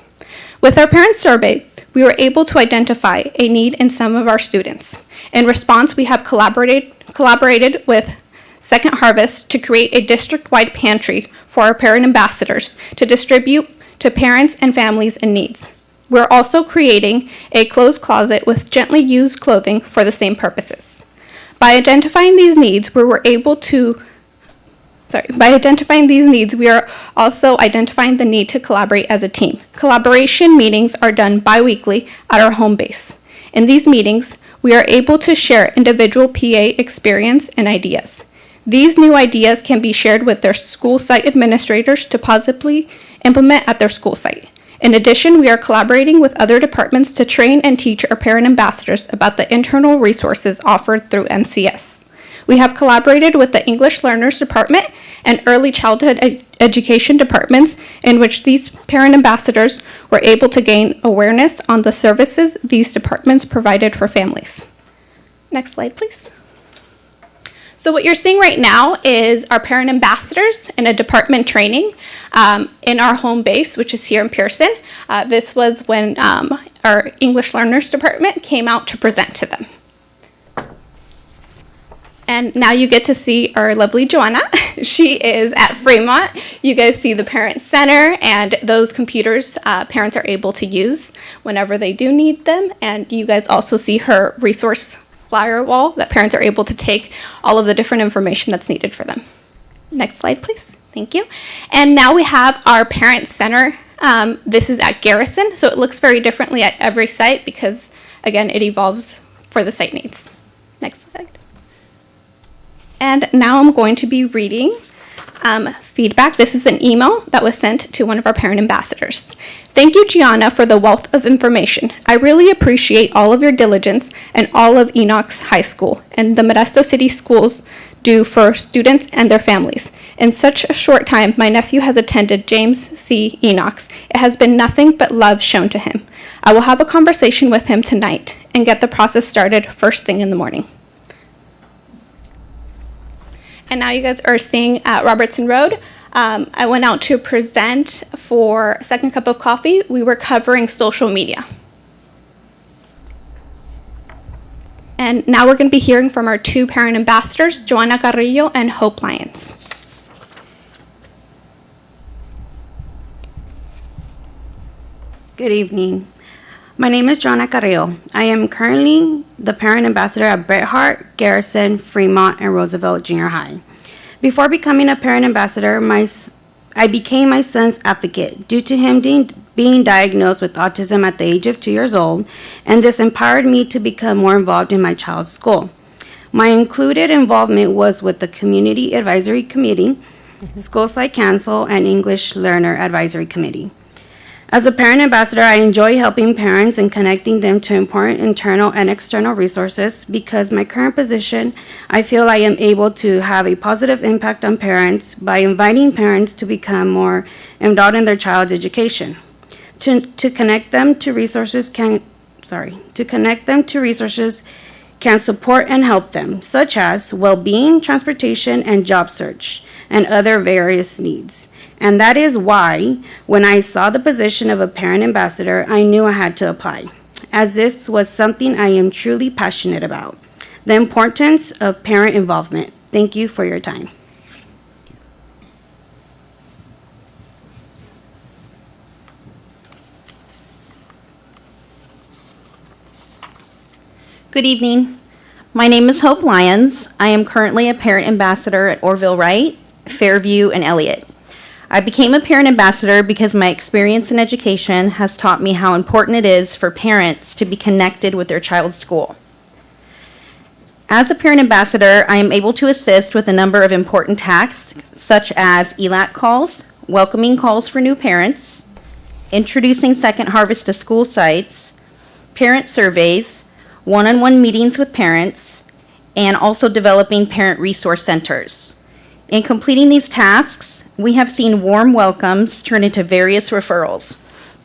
With our parent survey, we were able to identify a need in some of our students. In response, we have collaborated with Second Harvest to create a district-wide pantry for our parent ambassadors to distribute to parents and families in needs. We're also creating a closed closet with gently used clothing for the same purposes. By identifying these needs, we are also identifying the need to collaborate as a team. Collaboration meetings are done bi-weekly at our home base. In these meetings, we are able to share individual PA experience and ideas. These new ideas can be shared with their school site administrators to positively implement at their school site. In addition, we are collaborating with other departments to train and teach our parent ambassadors about the internal resources offered through MCS. We have collaborated with the English Learners Department and Early Childhood Education departments, in which these parent ambassadors were able to gain awareness on the services these departments provided for families. Next slide, please. So what you're seeing right now is our parent ambassadors in a department training in our home base, which is here in Pearson. This was when our English Learners Department came out to present to them. And now you get to see our lovely Joanna. She is at Fremont. You guys see the Parent Center, and those computers parents are able to use whenever they do need them. And you guys also see her resource flyer wall that parents are able to take all of the different information that's needed for them. Next slide, please. Thank you. And now we have our Parent Center. This is at Garrison, so it looks very differently at every site because, again, it evolves for the site needs. Next slide. And now I'm going to be reading feedback. This is an email that was sent to one of our parent ambassadors. Thank you, Gianna, for the wealth of information. I really appreciate all of your diligence and all of Enoch's High School and the Modesto City Schools do for students and their families. In such a short time, my nephew has attended James C. Enoch's. It has been nothing but love shown to him. I will have a conversation with him tonight and get the process started first thing in the morning. And now you guys are seeing at Robertson Road. I went out to present for Second Cup of Coffee. We were covering social media. And now we're going to be hearing from our two parent ambassadors, Joanna Carrillo and Hope Lyons. Good evening. My name is Joanna Carrillo. I am currently the parent ambassador at Bret Harte, Garrison, Fremont, and Roosevelt Junior High. Before becoming a parent ambassador, I became my son's advocate due to him being diagnosed with autism at the age of 2 years old, and this empowered me to become more involved in my child's school. My included involvement was with the Community Advisory Committee, School Site Council, and English Learner Advisory Committee. As a parent ambassador, I enjoy helping parents and connecting them to important internal and external resources. Because my current position, I feel I am able to have a positive impact on parents by inviting parents to become more involved in their child's education. To connect them to resources can support and help them, such as well-being, transportation, and job search, and other various needs. And that is why, when I saw the position of a parent ambassador, I knew I had to apply, as this was something I am truly passionate about. The importance of parent involvement. Thank you for your time. Good evening. My name is Hope Lyons. I am currently a parent ambassador at Orville Wright, Fairview, and Elliott. I became a parent ambassador because my experience in education has taught me how important it is for parents to be connected with their child's school. As a parent ambassador, I am able to assist with a number of important tasks, such as ELAC calls, welcoming calls for new parents, introducing Second Harvest to school sites, parent surveys, one-on-one meetings with parents, and also developing parent resource centers. In completing these tasks, we have seen warm welcomes turn into various referrals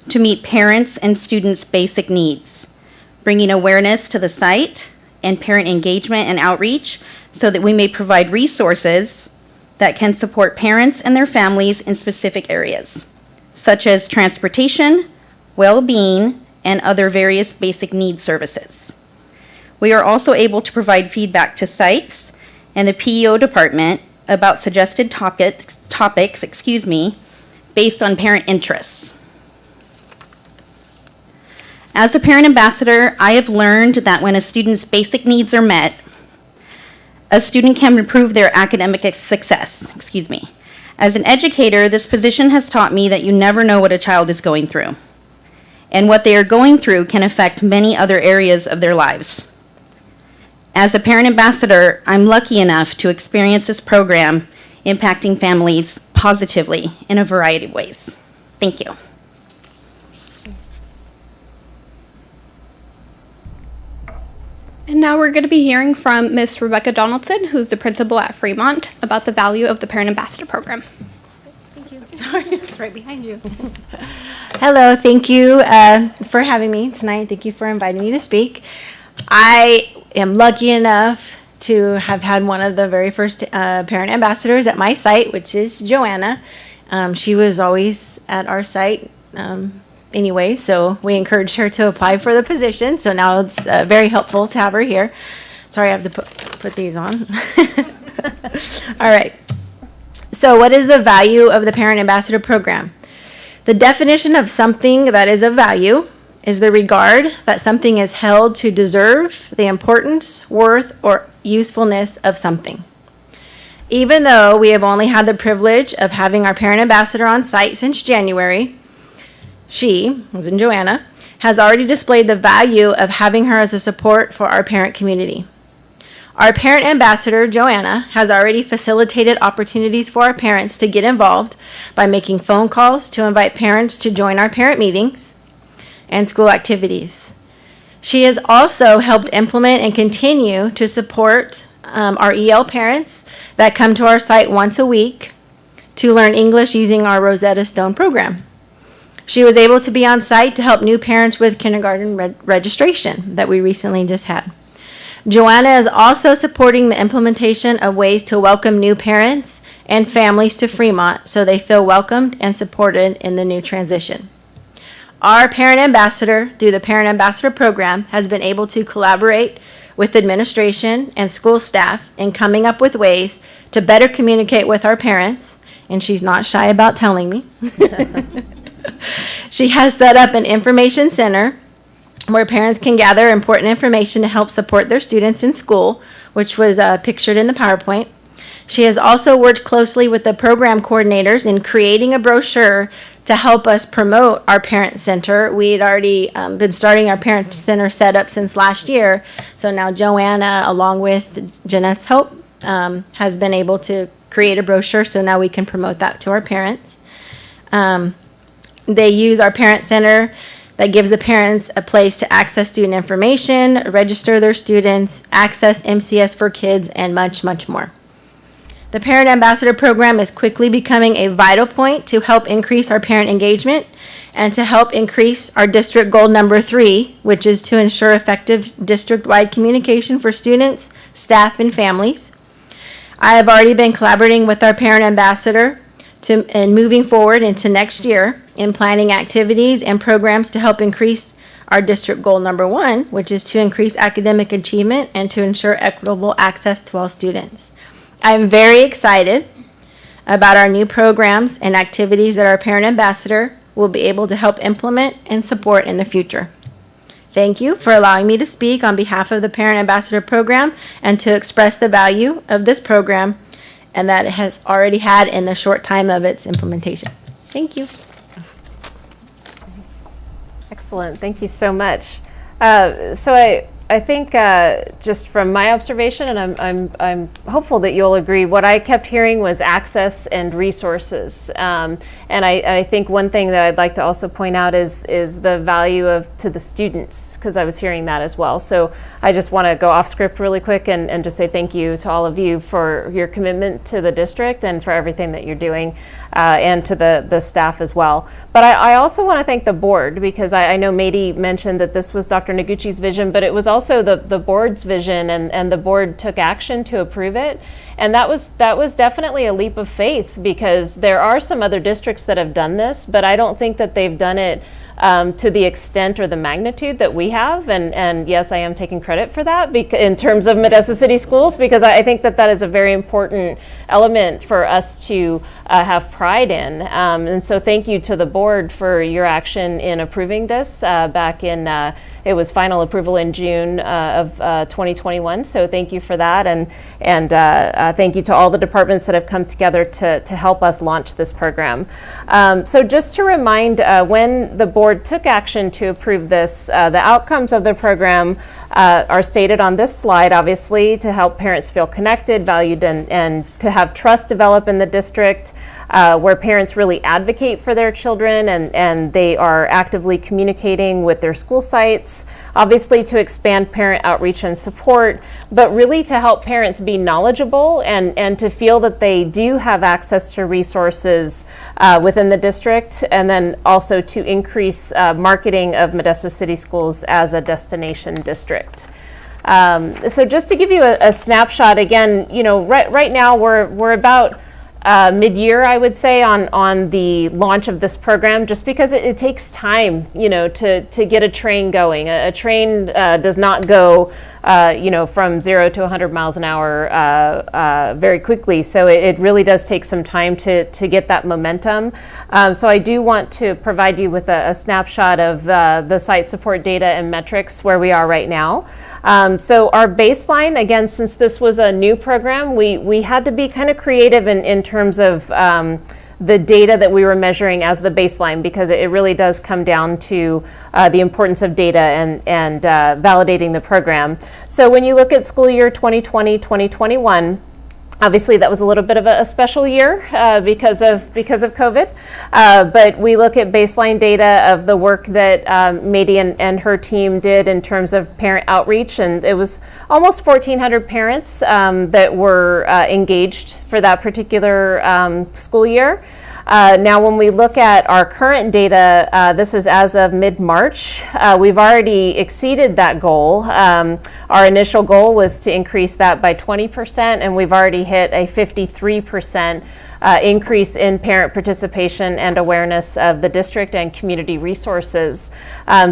to meet parents' and students' basic needs, bringing awareness to the site and parent engagement and outreach so that we may provide resources that can support parents and their families in specific areas, such as transportation, well-being, and other various basic needs services. We are also able to provide feedback to sites and the PEO department about suggested topics, based on parent interests. As a parent ambassador, I have learned that when a student's basic needs are met, a student can improve their academic success. Excuse me. As an educator, this position has taught me that you never know what a child is going through, and what they are going through can affect many other areas of their lives. As a parent ambassador, I'm lucky enough to experience this program impacting families positively in a variety of ways. Thank you. And now we're going to be hearing from Miss Rebecca Donaldson, who's the principal at Fremont, about the value of the Parent Ambassador Program. Thank you. Right behind you. Hello, thank you for having me tonight. Thank you for inviting me to speak. I am lucky enough to have had one of the very first parent ambassadors at my site, which is Joanna. She was always at our site anyway, so we encouraged her to apply for the position. So now it's very helpful to have her here. Sorry, I have to put these on. All right. So what is the value of the Parent Ambassador Program? The definition of something that is of value is the regard that something is held to deserve the importance, worth, or usefulness of something. Even though we have only had the privilege of having our parent ambassador on site since January, she, as in Joanna, has already displayed the value of having her as a support for our parent community. Our parent ambassador, Joanna, has already facilitated opportunities for our parents to get involved by making phone calls to invite parents to join our parent meetings and school activities. She has also helped implement and continue to support our EL parents that come to our site once a week to learn English using our Rosetta Stone program. She was able to be on site to help new parents with kindergarten registration that we recently just had. Joanna is also supporting the implementation of ways to welcome new parents and families to Fremont so they feel welcomed and supported in the new transition. Our parent ambassador, through the Parent Ambassador Program, has been able to collaborate with administration and school staff in coming up with ways to better communicate with our parents, and she's not shy about telling me. She has set up an information center where parents can gather important information to help support their students in school, which was pictured in the PowerPoint. She has also worked closely with the program coordinators in creating a brochure to help us promote our parent center. We had already been starting our parent center setup since last year, so now Joanna, along with Jeanette's help, has been able to create a brochure, so now we can promote that to our parents. They use our parent center that gives the parents a place to access student information, register their students, access MCS for Kids, and much, much more. The Parent Ambassador Program is quickly becoming a vital point to help increase our parent engagement and to help increase our district goal number 3, which is to ensure effective district-wide communication for students, staff, and families. I have already been collaborating with our Parent Ambassador and moving forward into next year in planning activities and programs to help increase our district goal number 1, which is to increase academic achievement and to ensure equitable access to all students. I'm very excited about our new programs and activities that our parent ambassador will be able to help implement and support in the future. Thank you for allowing me to speak on behalf of the Parent Ambassador Program and to express the value of this program and that it has already had in the short time of its implementation. Thank you. Excellent. Thank you so much. I think just from my observation, and I'm hopeful that you'll agree, what I kept hearing was access and resources. And I think one thing that I'd like to also point out is the value to the students, because I was hearing that as well. So I just want to go off script really quick and just say thank you to all of you for your commitment to the district and for everything that you're doing, and to the staff as well. But I also want to thank the board, because I know Mady mentioned that this was Dr. Noguchi's vision, but it was also the board's vision, and the board took action to approve it. And that was definitely a leap of faith, because there are some other districts that have done this, but I don't think that they've done it to the extent or the magnitude that we have. And yes, I am taking credit for that in terms of Modesto City Schools, because I think that that is a very important element for us to have pride in. And so thank you to the board for your action in approving this back in, it was final approval in June of 2021. So thank you for that. And thank you to all the departments that have come together to help us launch this program. So just to remind, when the board took action to approve this, the outcomes of the program are stated on this slide, obviously, to help parents feel connected, valued, and to have trust develop in the district, where parents really advocate for their children and they are actively communicating with their school sites, obviously to expand parent outreach and support, but really to help parents be knowledgeable and to feel that they do have access to resources within the district, and then also to increase marketing of Modesto City Schools as a destination district. So just to give you a snapshot, again, you know, right now we're about mid-year, I would say, on the launch of this program, just because it takes time, you know, to get a train going. A train does not go, you know, from 0 to 100 miles an hour very quickly. So it really does take some time to get that momentum. So I do want to provide you with a snapshot of the site support data and metrics where we are right now. So our baseline, again, since this was a new program, we had to be kind of creative in terms of the data that we were measuring as the baseline, because it really does come down to the importance of data and validating the program. So when you look at school year 2020-2021, obviously that was a little bit of a special year because of COVID, but we look at baseline data of the work that Mady and her team did in terms of parent outreach, and it was almost 1,400 parents that were engaged for that particular school year. Now, when we look at our current data, this is as of mid-March, we've already exceeded that goal. Our initial goal was to increase that by 20%, and we've already hit a 53% increase in parent participation and awareness of the district and community resources.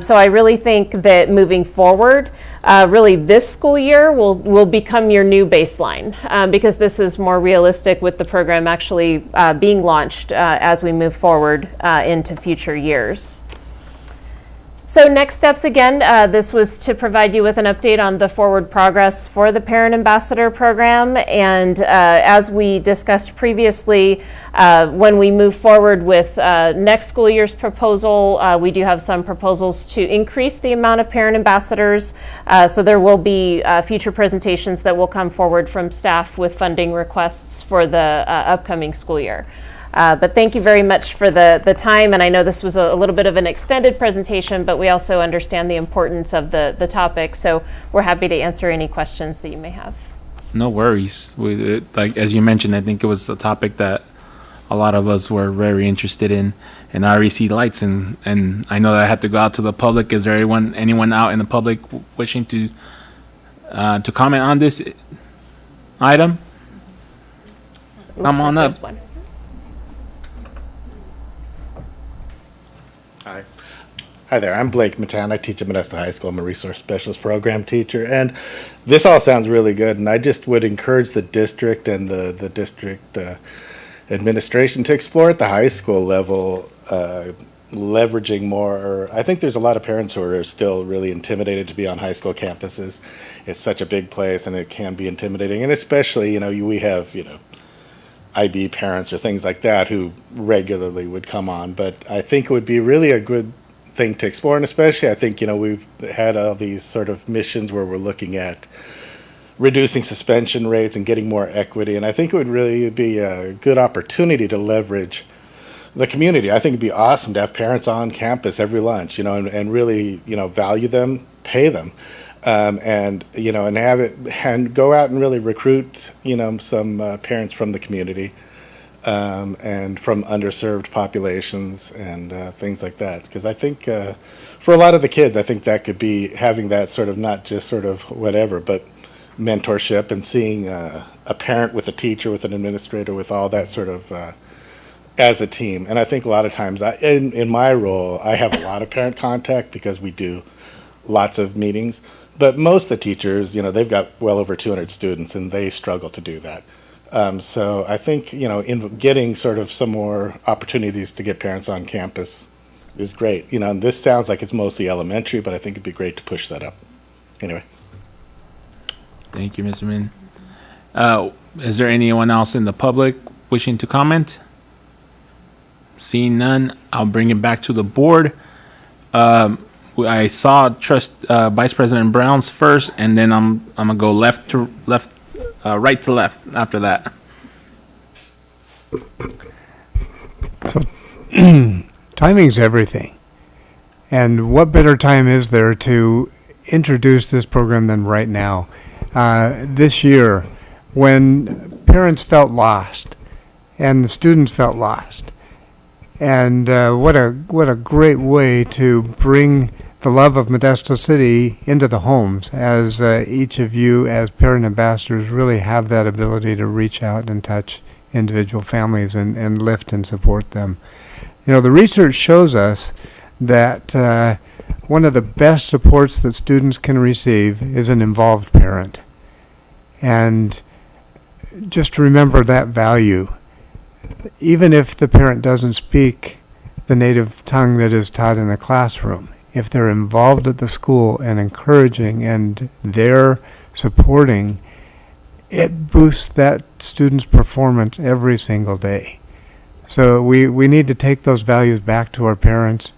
So I really think that moving forward, really this school year will become your new baseline, because this is more realistic with the program actually being launched as we move forward into future years. So next steps, again, this was to provide you with an update on the forward progress for the Parent Ambassador Program. And as we discussed previously, when we move forward with next school year's proposal, we do have some proposals to increase the amount of parent ambassadors. So there will be future presentations that will come forward from staff with funding requests for the upcoming school year. But thank you very much for the time, and I know this was a little bit of an extended presentation, but we also understand the importance of the topic, so we're happy to answer any questions that you may have. No worries. Like as you mentioned, I think it was a topic that a lot of us were very interested in, and I already see lights, and I know that I have to go out to the public. Is there anyone out in the public wishing to comment on this item? Come on up. Hi there, I'm Blake Matan. I teach at Modesto High School. I'm a resource specialist program teacher, and this all sounds really good, and I just would encourage the district and the district administration to explore at the high school level, leveraging more. I think there's a lot of parents who are still really intimidated to be on high school campuses. It's such a big place, and it can be intimidating, and especially, we have, IB parents or things like that who regularly would come on, but I think it would be really a good thing to explore, and especially I think we've had all these sort of missions where we're looking at reducing suspension rates and getting more equity, and I think it would really be a good opportunity to leverage the community. I think it'd be awesome to have parents on campus every lunch, and really value them, pay them, and have it and go out and really recruit some parents from the community. And from underserved populations and things like that. Because I think for a lot of the kids, I think that could be having that sort of not just sort of whatever, but mentorship and seeing a parent with a teacher, with an administrator, with all that sort of as a team. And I think a lot of times, in my role, I have a lot of parent contact because we do lots of meetings. But most of the teachers, they've got well over 200 students, and they struggle to do that. So I think, in getting sort of some more opportunities to get parents on campus is great. And this sounds like it's mostly elementary, but I think it'd be great to push that up. Anyway. Thank you, Mr. Min. Is there anyone else in the public wishing to comment? Seeing none, I'll bring it back to the board. I saw Vice President Brown's first, and then I'm gonna go right to left after that. So timing's everything. And what better time is there to introduce this program than right now? This year, when parents felt lost and the students felt lost. And what a great way to bring the love of Modesto City into the homes, as each of you as parent ambassadors really have that ability to reach out and touch individual families and lift and support them. The research shows us that one of the best supports that students can receive is an involved parent. And just remember that value. Even if the parent doesn't speak the native tongue that is taught in the classroom, if they're involved at the school and encouraging and they're supporting, it boosts that student's performance every single day. So we need to take those values back to our parents,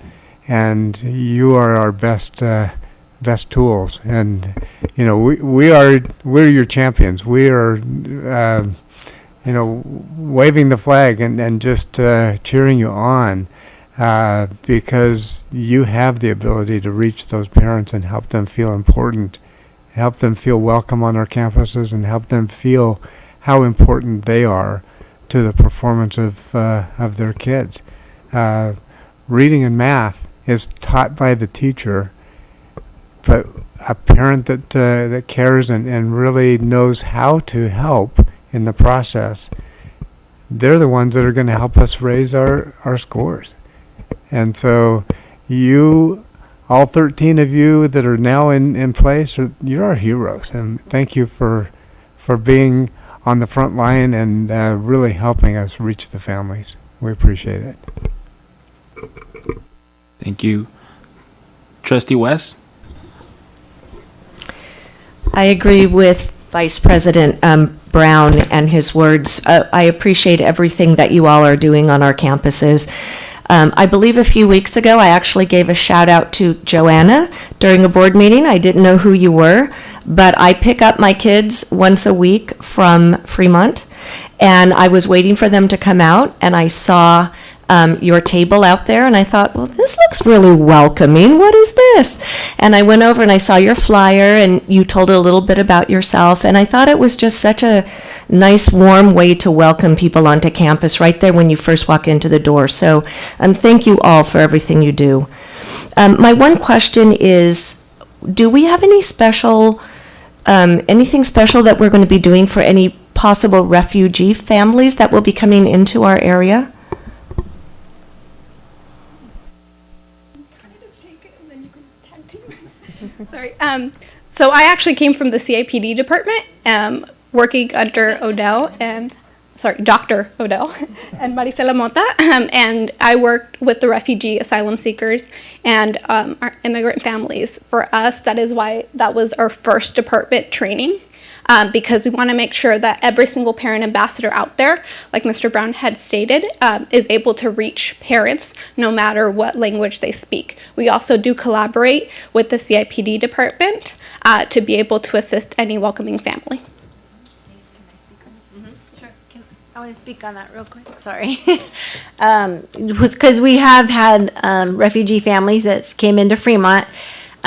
and you are our best tools. And we're your champions. We are waving the flag and just cheering you on. Because you have the ability to reach those parents and help them feel important, help them feel welcome on our campuses, and help them feel how important they are to the performance of their kids. Reading and math is taught by the teacher, but a parent that cares and really knows how to help in the process, they're the ones that are going to help us raise our scores. And so all 13 of you that are now in place, you're our heroes. And thank you for being on the front line and really helping us reach the families. We appreciate it. Thank you. Trustee West? I agree with Vice President Brown and his words. I appreciate everything that you all are doing on our campuses. I believe a few weeks ago, I actually gave a shout out to Joanna during a board meeting. I didn't know who you were, but I pick up my kids once a week from Fremont, and I was waiting for them to come out, and I saw your table out there, and I thought, well, this looks really welcoming. What is this? And I went over and I saw your flyer, and you told a little bit about yourself, and I thought it was just such a nice, warm way to welcome people onto campus right there when you first walk into the door. So thank you all for everything you do. My one question is, do we have any special, anything special that we're going to be doing for any possible refugee families that will be coming into our area? Sorry. So I actually came from the CIPD department, working under Dr. Odell and Maricela Mota, and I worked with the refugee asylum seekers and our immigrant families. For us, that was our first department training. Because we want to make sure that every single parent ambassador out there, like Mr. Brown had stated, is able to reach parents no matter what language they speak. We also do collaborate with the CIPD department to be able to assist any welcoming family. Sure. I want to speak on that real quick. Sorry. Because we have had refugee families that came into Fremont.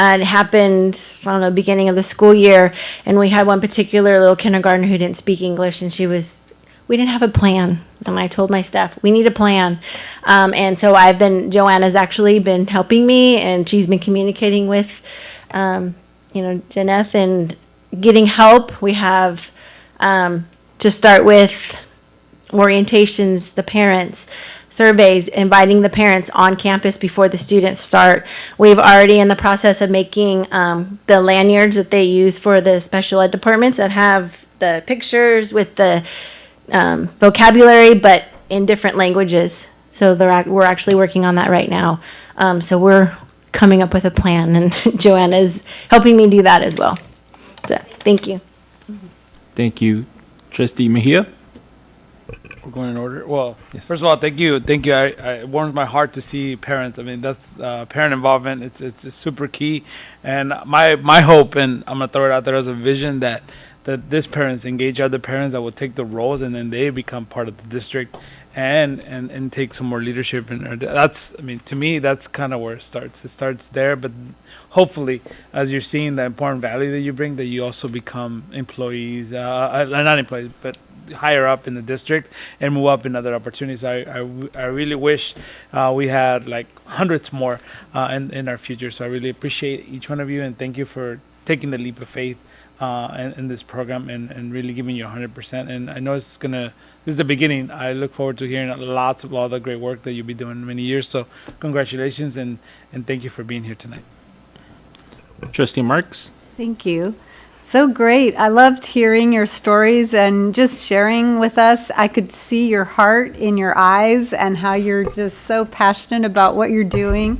It happened, I don't know, beginning of the school year, and we had one particular little kindergartner who didn't speak English, and we didn't have a plan. And I told my staff, we need a plan. And so Joanna's actually been helping me, and she's been communicating with, Janeth and getting help. We have, to start with orientations, the parents, surveys inviting the parents on campus before the students start. We've already in the process of making the lanyards that they use for the special ed departments that have the pictures with the vocabulary, but in different languages. So we're actually working on that right now. So we're coming up with a plan, and Joanna is helping me do that as well. So thank you. Thank you. Trustee Mejia? We're going in order. Well, first of all, thank you. Thank you. It warms my heart to see parents. I mean, that's parent involvement. It's just super key. And my hope, and I'm going to throw it out there as a vision, that this parents engage other parents that will take the roles, and then they become part of the district and take some more leadership. And that's, I mean, to me, that's kind of where it starts. It starts there, but hopefully, as you're seeing the important value that you bring, that you also become employees, not employees, but higher up in the district and move up in other opportunities. I really wish we had like hundreds more in our future. So I really appreciate each one of you, and thank you for taking the leap of faith in this program and really giving you 100%. And I know this is the beginning. I look forward to hearing lots of all the great work that you'll be doing in many years. So congratulations, and thank you for being here tonight. Trustee Marks? Thank you. So great. I loved hearing your stories and just sharing with us. I could see your heart in your eyes and how you're just so passionate about what you're doing,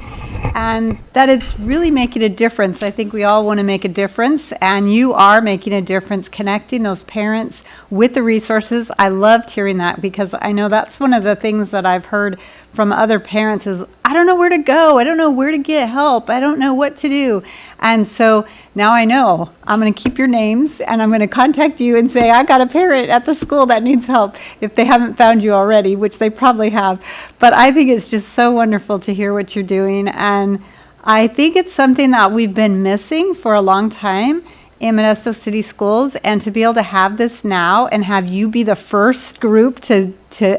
and that it's really making a difference. I think we all want to make a difference, and you are making a difference connecting those parents with the resources. I loved hearing that, because I know that's one of the things that I've heard from other parents is, I don't know where to go. I don't know where to get help. I don't know what to do. And so now I know. I'm going to keep your names, and I'm going to contact you and say, I got a parent at the school that needs help, if they haven't found you already, which they probably have. But I think it's just so wonderful to hear what you're doing. And I think it's something that we've been missing for a long time in Modesto City Schools, and to be able to have this now and have you be the first group to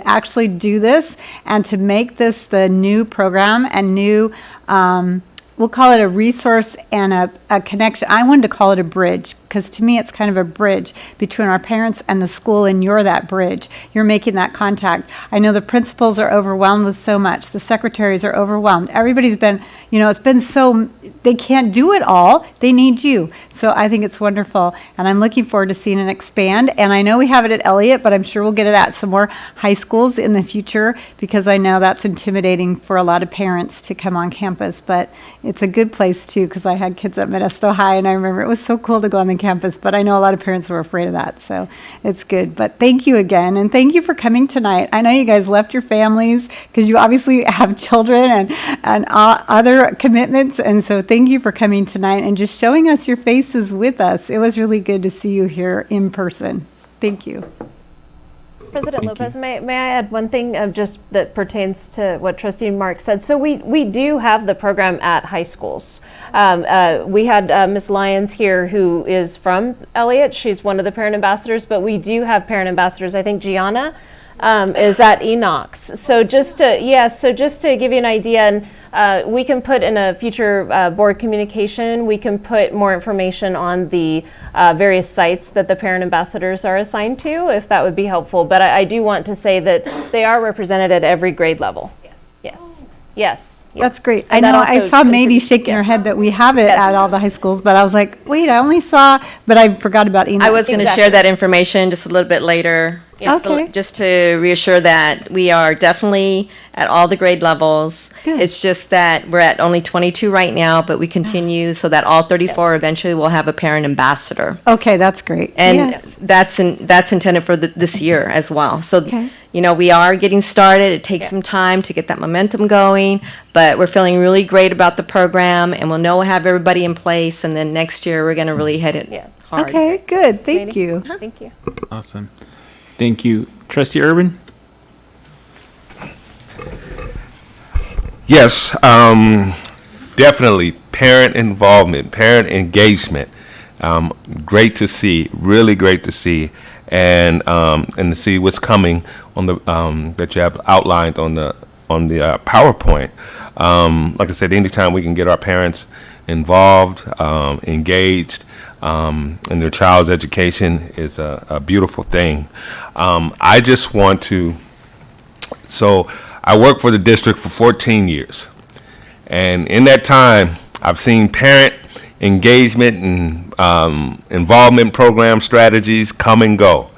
actually do this and to make this the new program and new, we'll call it a resource and a connection. I wanted to call it a bridge, because to me it's kind of a bridge between our parents and the school, and you're that bridge. You're making that contact. I know the principals are overwhelmed with so much. The secretaries are overwhelmed. Everybody's been, it's been so, they can't do it all. They need you. So I think it's wonderful, and I'm looking forward to seeing it expand. And I know we have it at Elliott, but I'm sure we'll get it at some more high schools in the future, because I know that's intimidating for a lot of parents to come on campus. But it's a good place too, because I had kids at Modesto High, and I remember it was so cool to go on the campus, but I know a lot of parents were afraid of that, so it's good. But thank you again, and thank you for coming tonight. I know you guys left your families, because you obviously have children and other commitments, and so thank you for coming tonight and just showing us your faces with us. It was really good to see you here in person. Thank you. President Lopez, may I add one thing just that pertains to what Trustee Mark said? So we do have the program at high schools. We had Ms. Lyons here, who is from Elliott. She's one of the parent ambassadors, but we do have parent ambassadors. I think Gianna is at Enox. So just to give you an idea, and we can put in a future board communication, we can put more information on the various sites that the parent ambassadors are assigned to, if that would be helpful. But I do want to say that they are represented at every grade level. Yes. That's great. I know I saw Mady shaking her head that we have it at all the high schools, but I was like, wait, I only saw, but I forgot about Enoch. I was going to share that information just a little bit later, just to reassure that we are definitely at all the grade levels. Good. It's just that we're at only 22 right now, but we continue so that all 34 eventually will have a parent ambassador. Okay, that's great. And that's intended for this year as well. So, we are getting started. It takes some time to get that momentum going, but we're feeling really great about the program, and we'll have everybody in place, and then next year we're going to really hit it hard. Okay, good. Thank you. Thank you. Awesome. Thank you. Trustee Urban? Yes, definitely parent involvement, parent engagement. Great to see, really great to see, and to see what's coming on the that you have outlined on the PowerPoint. Like I said, anytime we can get our parents involved, engaged, in their child's education is I just want to. So I worked for the district for 14 years. And in that time, I've seen parent engagement and involvement program strategies come and go.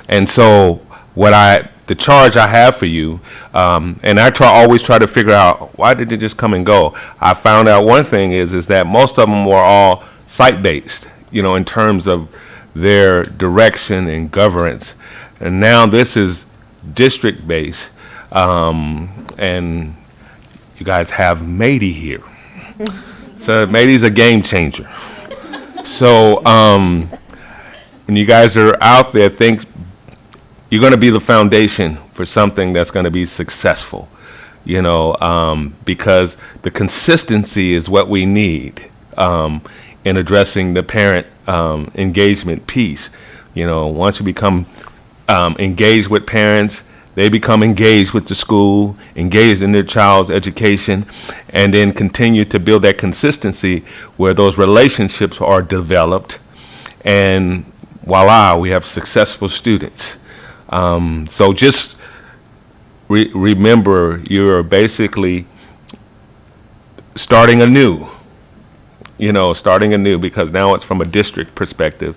And so the charge I have for you, and I always try to figure out, why did it just come and go? I found out one thing is that most of them were all site-based, in terms of their direction and governance. And now this is district-based, and you guys have Mady here. So Mady's a game changer. So when you guys are out there, you're going to be the foundation for something that's going to be successful, because the consistency is what we need in addressing the parent engagement piece. Once you become engaged with parents, they become engaged with the school, engaged in their child's education, and then continue to build that consistency where those relationships are developed, and voila, we have successful students. So just remember, you're basically starting anew, because now it's from a district perspective,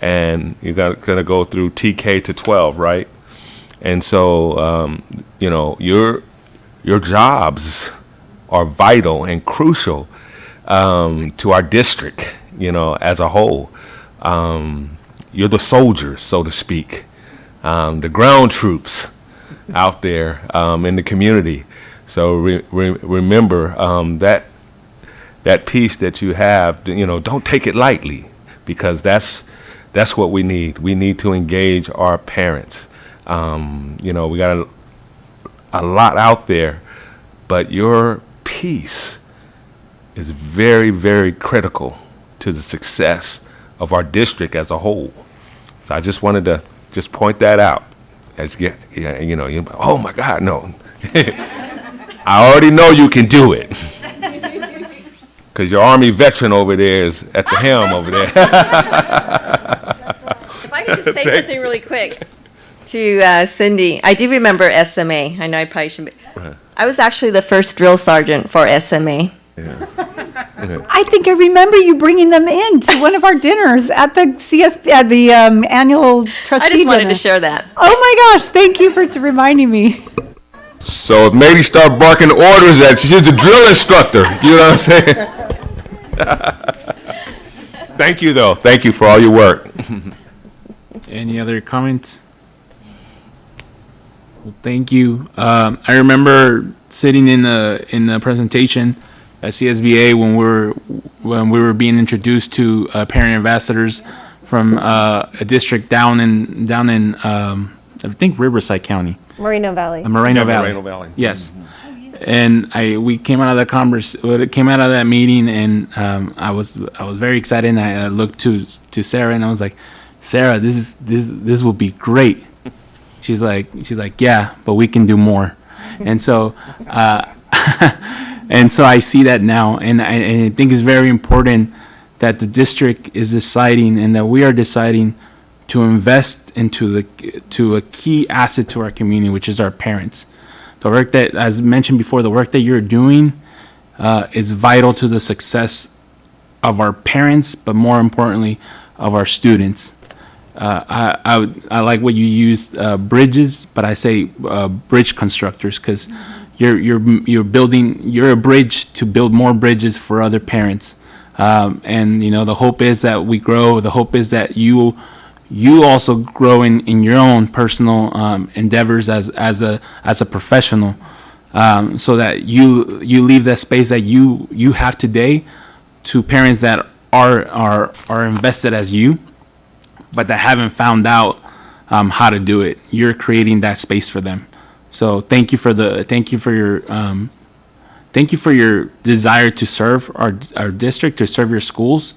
and you're going to go through TK to 12, right? And so, your jobs are vital and crucial to our district, as a whole. You're the soldiers, so to speak, the ground troops out there in the community. So remember that piece that you have. Don't take it lightly, because that's what we need. We need to engage our parents. We got a lot out there, but your piece is very, very critical to the success of our district as a whole. So I just wanted to just point that out. Oh my God, no. I already know you can do it. Because your Army veteran over there is at the helm over there. If I could just say something really quick to Cindy. I do remember SMA. I know I probably should be. I was actually the first drill sergeant for SMA. I think I remember you bringing them in to one of our dinners at the annual trustee I just wanted dinner. to share that. Oh my gosh, thank you for reminding me. So if Mady start barking orders at you, she's a drill instructor. You know what I'm saying? Thank you, though. Thank you for all your work. Any other comments? Well, thank you. I remember sitting in the presentation at CSBA when we were being introduced to parent ambassadors from a district down in I think Riverside County. Moreno Valley. Moreno Valley. Moreno Valley. Yes. And we came out of that meeting, and I was very excited, and I looked to Sarah, and I was like, Sarah, this will be great. She's like, yeah, but we can do more. And so and so I see that now, and I think it's very important that the district is deciding, and that we are deciding to invest into a key asset to our community, which is our parents. The work that, as mentioned before, the work that you're doing is vital to the success of our parents, but more importantly, of our students. I like what you used, bridges, but I say bridge constructors, because you're a bridge to build more bridges for other parents. And the hope is that we grow. The hope is that you also grow in your own personal endeavors as a professional, so that you leave that space that you have today to parents that are invested as you, but that haven't found out how to do it. You're creating that space for them. So thank you for your desire to serve our district, to serve your schools,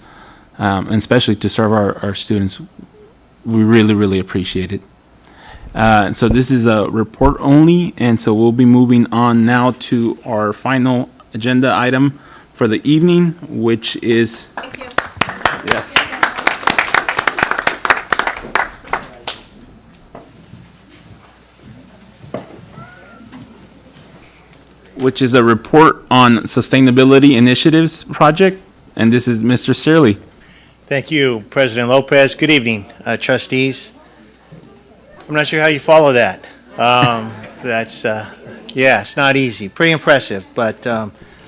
and especially to serve our students. We really, really appreciate it. So this is a report only, and so we'll be moving on now to our final agenda item for the evening, which is. Thank you. Yes. which is a report on sustainability initiatives project. And this is Mr. Searly. Thank you, President Lopez. Good evening, trustees. I'm not sure how you follow that. Yeah, it's not easy. Pretty impressive, but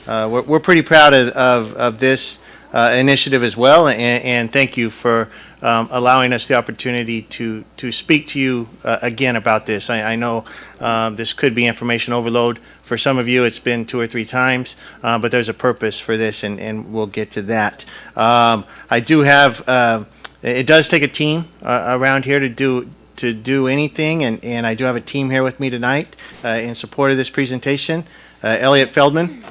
we're pretty proud of this initiative as well, and thank you for allowing us the opportunity to speak to you again about this. I know this could be information overload. For some of you, it's been 2 or 3 times, but there's a purpose for this, and we'll get to that. I do have, it does take a team around here to do anything, and I do have a team here with me tonight in support of this presentation. Elliot Feldman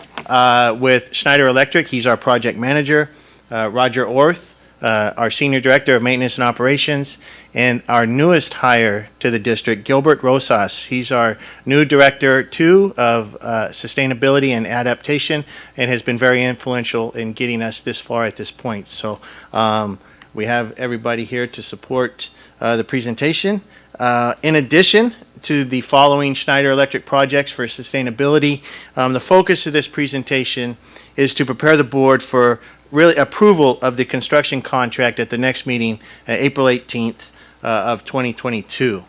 with Schneider Electric, he's our project manager. Roger Orth, our Senior Director of Maintenance and Operations, and our newest hire to the district, Gilbert Rosas. He's our new Director, too, of Sustainability and Adaptation, and has been very influential in getting us this far at this point. So we have everybody here to support the presentation. In addition to the following Schneider Electric projects for sustainability, the focus of this presentation is to prepare the board for really approval of the construction contract at the next meeting, April 18th of 2022.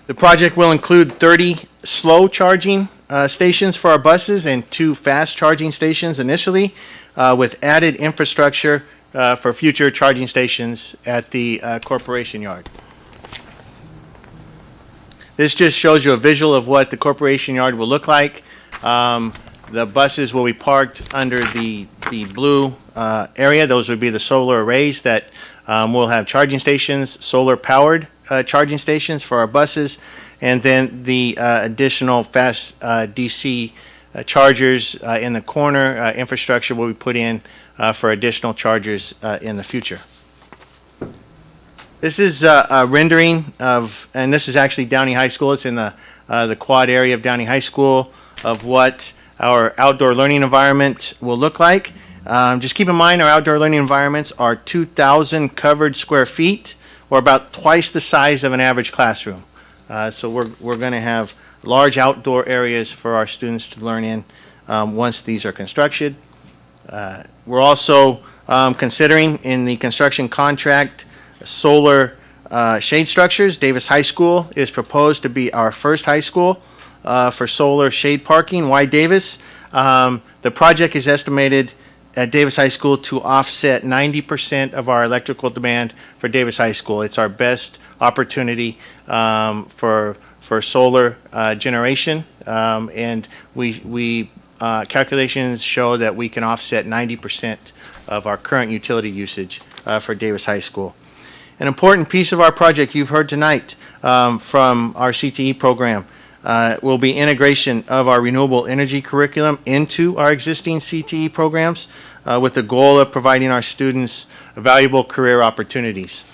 The project will include 30 slow charging stations for our buses and 2 fast charging stations initially, with added infrastructure for future charging stations at the Corporation Yard. This just shows you a visual of what the Corporation Yard will look like. The buses will be parked under the blue area. Those would be the solar arrays that will have charging stations, solar-powered charging stations for our buses, and then the additional fast DC chargers in the corner. Infrastructure will be put in for additional chargers in the future. This is a rendering of, and this is actually Downey High School. It's in the quad area of Downey High School, of what our outdoor learning environment will look like. Just keep in mind our outdoor learning environments are 2,000 covered square feet, or about twice the size of an average classroom. So we're going to have large outdoor areas for our students to learn in once these are constructed. We're also considering in the construction contract solar shade structures. Davis High School is proposed to be our first high school for solar shade parking. Why Davis? The project is estimated at Davis High School to offset 90% of our electrical demand for Davis High School. It's our best opportunity for solar generation, and we calculations show that we can offset 90% of our current utility usage for Davis High School. An important piece of our project you've heard tonight from our CTE program will be integration of our renewable energy curriculum into our existing CTE programs with the goal of providing our students valuable career opportunities.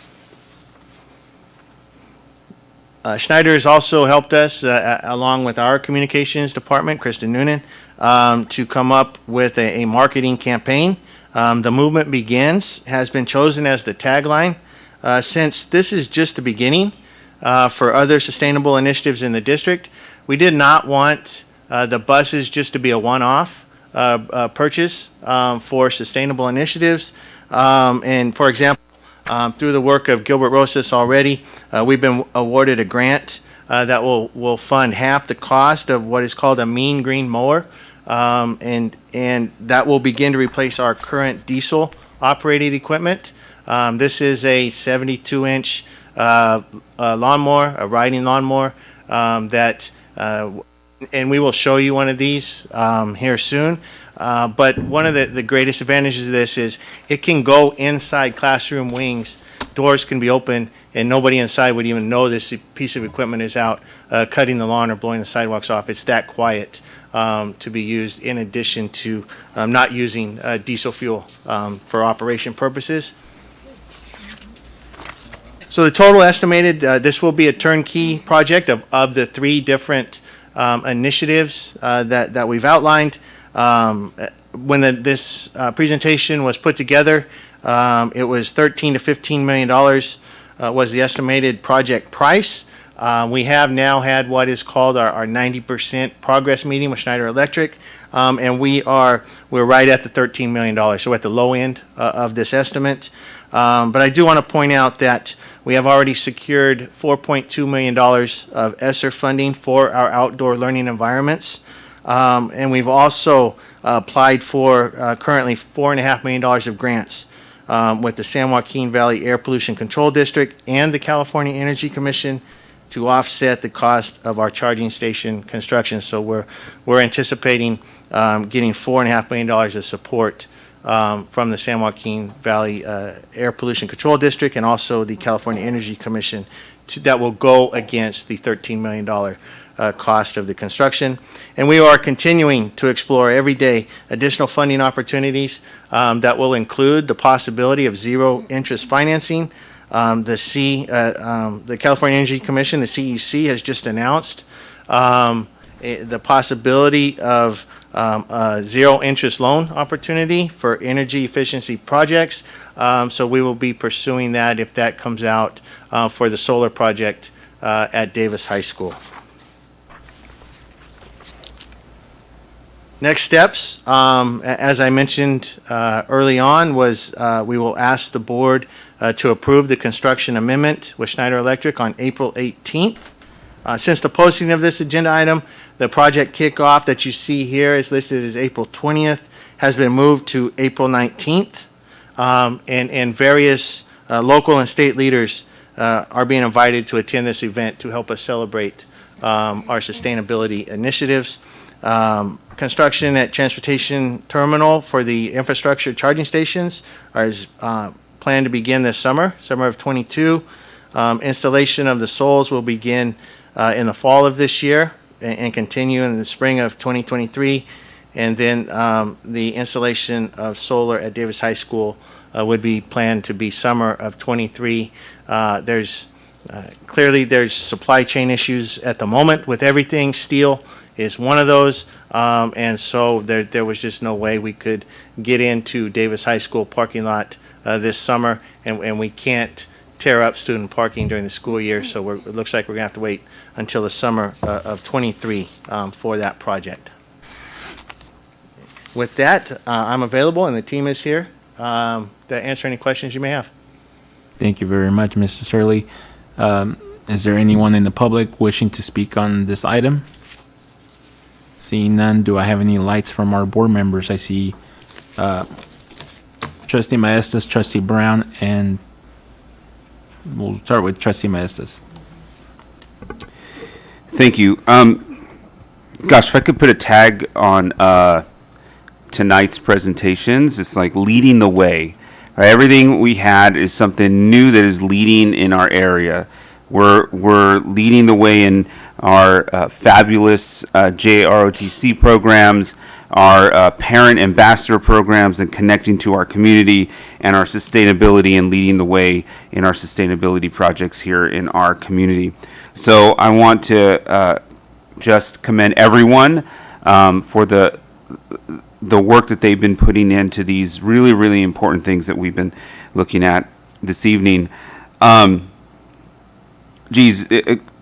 Schneider has also helped us, along with our communications department, Kristen Noonan, to come up with a marketing campaign. The movement begins has been chosen as the tagline. Since this is just the beginning for other sustainable initiatives in the district, we did not want the buses just to be a one-off purchase for sustainable initiatives. And for example, through the work of Gilbert Rosas already, we've been awarded a grant that will fund half the cost of what is called a mean green mower, and that will begin to replace our current diesel operated equipment. This is a 72-inch lawnmower, a riding lawnmower that, and we will show you one of these here soon. But one of the greatest advantages of this is it can go inside classroom wings. Doors can be open, and nobody inside would even know this piece of equipment is out cutting the lawn or blowing the sidewalks off. It's that quiet to be used, in addition to not using diesel fuel for operation purposes. So the total estimated, this will be a turnkey project of the 3 different initiatives that we've outlined. When this presentation was put together, it was $13 to $15 million was the estimated project price. We have now had what is called our 90% progress meeting with Schneider Electric, and we're right at the $13 million, so at the low end of this estimate. But I do want to point out that we have already secured $4.2 million of ESSER funding for our outdoor learning environments. And we've also applied for currently $4.5 million of grants with the San Joaquin Valley Air Pollution Control District and the California Energy Commission to offset the cost of our charging station construction. So we're anticipating getting $4.5 million of support from the San Joaquin Valley Air Pollution Control District and also the California Energy Commission that will go against the $13 million cost of the construction. And we are continuing to explore every day additional funding opportunities that will include the possibility of zero interest financing. The California Energy Commission, the CEC, has just announced the possibility of a zero interest loan opportunity for energy efficiency projects. So we will be pursuing that if that comes out for the solar project at Davis High School. Next steps, as I mentioned early on, was we will ask the board to approve the construction amendment with Schneider Electric on April 18th. Since the posting of this agenda item, the project kickoff that you see here is listed as April 20th, has been moved to April 19th, and various local and state leaders are being invited to attend this event to help us celebrate our sustainability initiatives. Construction at Transportation Terminal for the infrastructure charging stations is planned to begin this summer of 22. Installation of the soles will begin in the fall of this year and continue in the spring of 2023. And then the installation of solar at Davis High School would be planned to be summer of 23. Clearly there's supply chain issues at the moment with everything. Steel is one of those, and so there was just no way we could get into Davis High School parking lot this summer, and we can't tear up student parking during the school year, so it looks like we're going to have to wait until the summer of 23 for that project. With that, I'm available, and the team is here to answer any questions you may have. Thank you very much, Mr. Surley. Is there anyone in the public wishing to speak on this item? Seeing none, do I have any lights from our board members? I see Trustee Maestas, Trustee Brown, and we'll start with Trustee Maestas. Thank you. Gosh, if I could put a tag on tonight's presentations, it's like leading the way. Right, everything we had is something new that is leading in our area. We're leading the way in our fabulous JROTC programs, our parent ambassador programs, and connecting to our community, and our sustainability and leading the way in our sustainability projects here in our community. So I want to just commend everyone for the work that they've been putting into these really, really important things that we've been looking at this evening.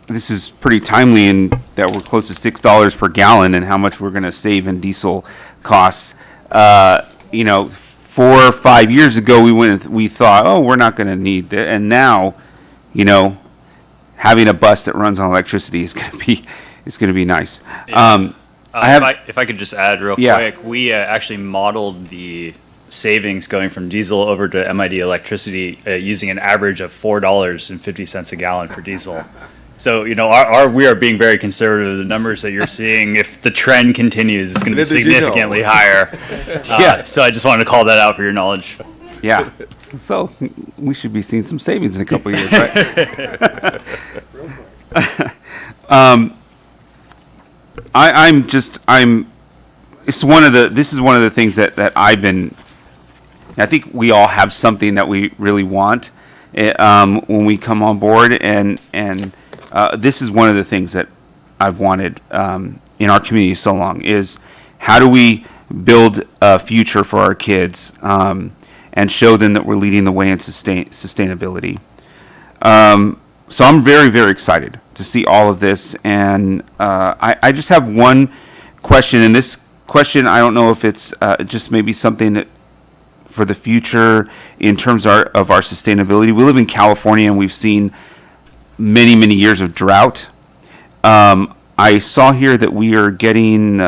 This is pretty timely in that we're close to $6 per gallon and how much we're going to save in diesel costs. 4 or 5 years ago, we thought, oh, we're not going to need that. And now, having a bus that runs on electricity is going to be nice. If I could just add real quick, we actually modeled the savings going from diesel over to MID electricity using an average of $4.50 a gallon for diesel. So, we are being very conservative. The numbers that you're seeing, if the trend continues, it's going to be significantly higher. So I just wanted to call that out for your knowledge. Yeah. So we should be seeing some savings in a couple of years, right? This is one of the things that I think we all have something that we really want when we come on board, and this is one of the things that I've wanted in our community so long, is how do we build a future for our kids and show them that we're leading the way in sustainability. So I'm very, very excited to see all of this. And I just have one question. And this question, I don't know if it's just maybe something that for the future in terms of our sustainability. We live in California, and we've seen many, many years of drought. I saw here that we are getting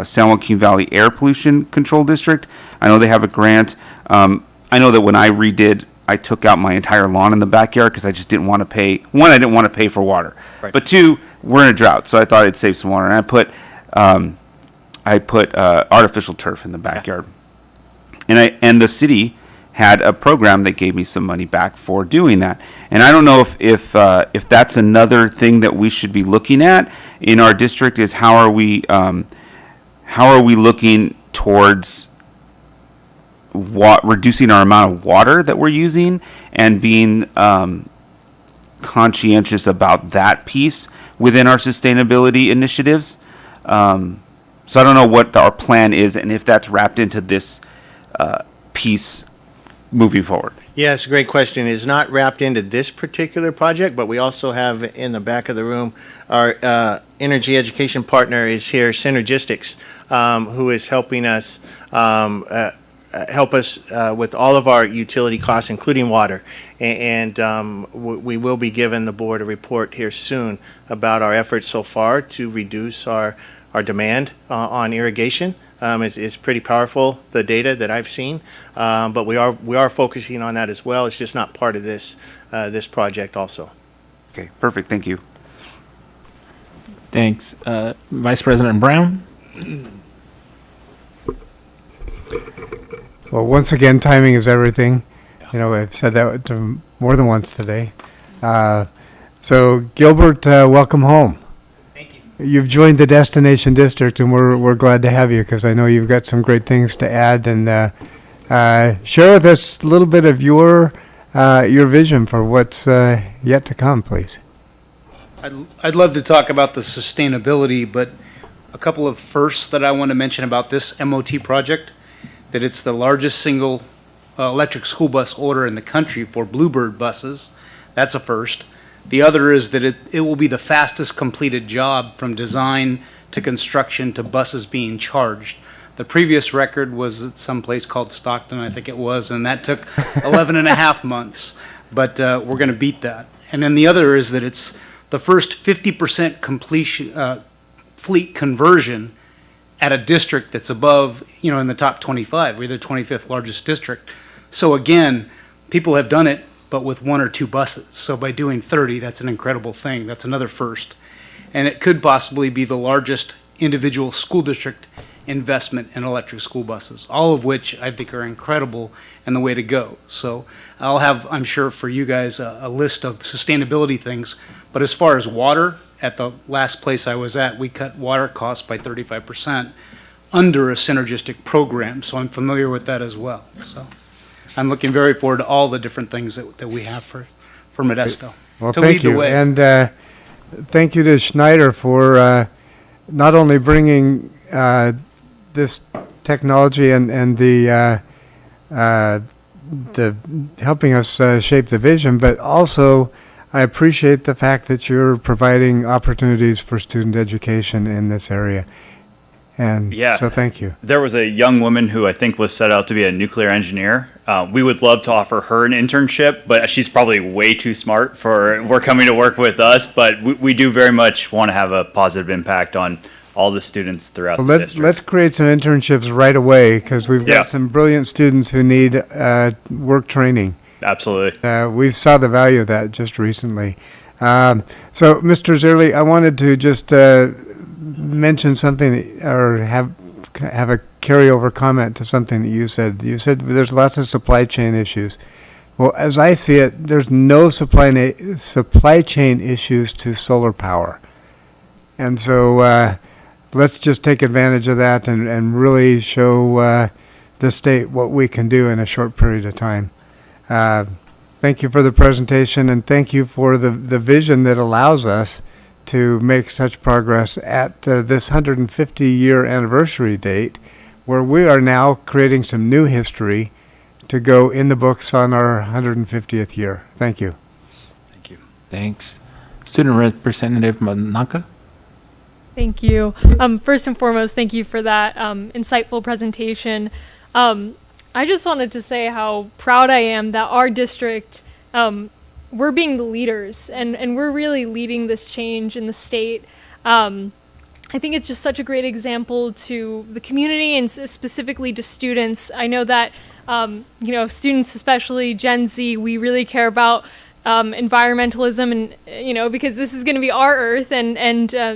San Joaquin Valley Air Pollution Control District. I know they have a grant. I know that when I redid, I took out my entire lawn in the backyard because I just didn't want to pay. One, I didn't want to pay for water. Right. But two, we're in a drought, so I thought I'd save some water. And I put artificial turf in the backyard. And the city had a program that gave me some money back for doing that. And I don't know if that's another thing that we should be looking at in our district is how are we looking towards reducing our amount of water that we're using and being conscientious about that piece within our sustainability initiatives. So I don't know what our plan is and if that's wrapped into this piece moving forward. Yeah, it's a great question. It's not wrapped into this particular project, but we also have in the back of the room, our energy education partner is here, Synergistics, who is helping us with all of our utility costs, including water. And we will be giving the board a report here soon about our efforts so far to reduce our demand on irrigation. It's pretty powerful, the data that I've seen, but we are focusing on that as well. It's just not part of this project also. Okay, perfect. Thank you. Thanks. Vice President Brown? Well, once again, timing is everything. You know, I've said that more than once today. So, Gilbert, welcome home. You've joined the Destination District, and we're glad to have you because I know you've got some great things to add. And share with us a little bit of your vision for what's yet to come, please. I'd love to talk about the sustainability, but a couple of firsts that I want to mention about this MOT project, that it's the largest single electric school bus order in the country for Bluebird buses. That's a first. The other is that it will be the fastest completed job from design to construction to buses being charged. The previous record was at some place called Stockton, I think it was, and that took 11 and a half months. But we're going to beat that. And then the other is that it's the first 50% completion fleet conversion at a district that's above, in the top 25. We're the 25th largest district. So again, people have done it, but with one or two buses. So by doing 30, that's an incredible thing. That's another first. And it could possibly be the largest individual school district investment in electric school buses, all of which I think are incredible and the way to go. So I'll have, I'm sure for you guys, a list of sustainability things. But as far as water, at the last place I was at, we cut water costs by 35% under a synergistic program. So I'm familiar with that as well. So I'm looking very forward to all the different things that we have for Modesto. Well, to thank lead the you. way. And thank you to Schneider for not only bringing this technology and the helping us shape the vision, but also I appreciate the fact that you're providing opportunities for student education in this area. And so thank you. There was a young woman who I think was set out to be a nuclear engineer. We would love to offer her an internship, but she's probably way too smart for coming to work with us. But we do very much want to have a positive impact on all the students throughout the district. Let's create some internships right away because we've got some brilliant students who need work training. Absolutely. We saw the value of that just recently. So, Mr. Zerli, I wanted to just mention something or have a carryover comment to something that you said. You said there's lots of supply chain issues. Well, as I see it, there's no supply chain issues to solar power. And so let's just take advantage of that and really show the state what we can do in a short period of time. Thank you for the presentation, and thank you for the vision that allows us to make such progress at this 150-year anniversary date, where we are now creating some new history to go in the books on our 150th year. Thank you. Thank you. Thanks. Student Representative Manaka? Thank you. First and foremost, thank you for that insightful presentation. I just wanted to say how proud I am that our district, we're being the leaders and we're really leading this change in the state. I think it's just such a great example to the community and specifically to students. I know that, students, especially Gen Z, we really care about environmentalism and, because this is going to be our earth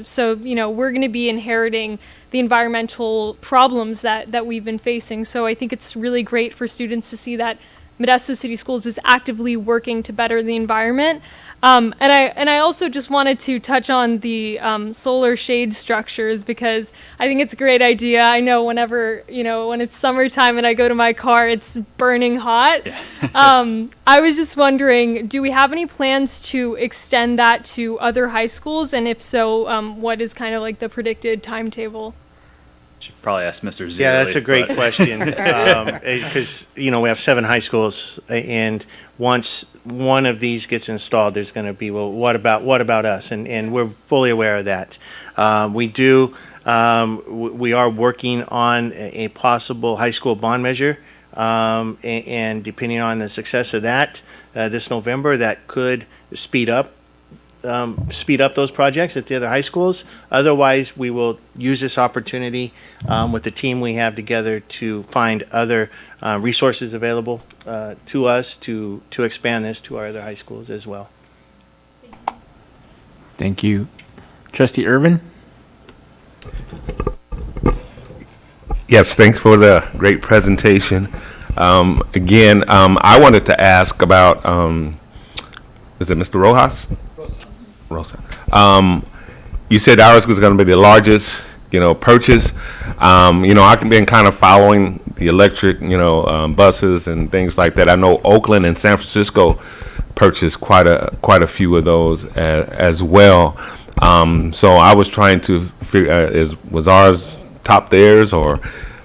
so, we're going to be inheriting the environmental problems that we've been facing. So I think it's really great for students to see that Modesto City Schools is actively working to better the environment. And I also just wanted to touch on the solar shade structures because I think it's a great idea. I know whenever, when it's summertime and I go to my car, it's burning hot. I was just wondering, do we have any plans to extend that to other high schools? And if so, what is kind of like the predicted timetable? Should probably ask Mr. Zierli. Yeah, that's a great question, because, we have 7 high schools, and once one of these gets installed, there's going to be, well, what about us? And we're fully aware of that. We are working on a possible high school bond measure, and depending on the success of that, this November, that could speed up those projects at the other high schools. Otherwise, we will use this opportunity with the team we have together to find other resources available to us to expand this to our other high schools as well. Thank you. Trustee Irvin? Yes, thanks for the great presentation. Again, I wanted to ask about, is it Mr. Rojas? Rosa. You said ours was going to be the largest, purchase. I've been kind of following the electric, buses and things like that. I know Oakland and San Francisco purchased quite a few of those as well. So I was trying to figure, was ours top theirs or?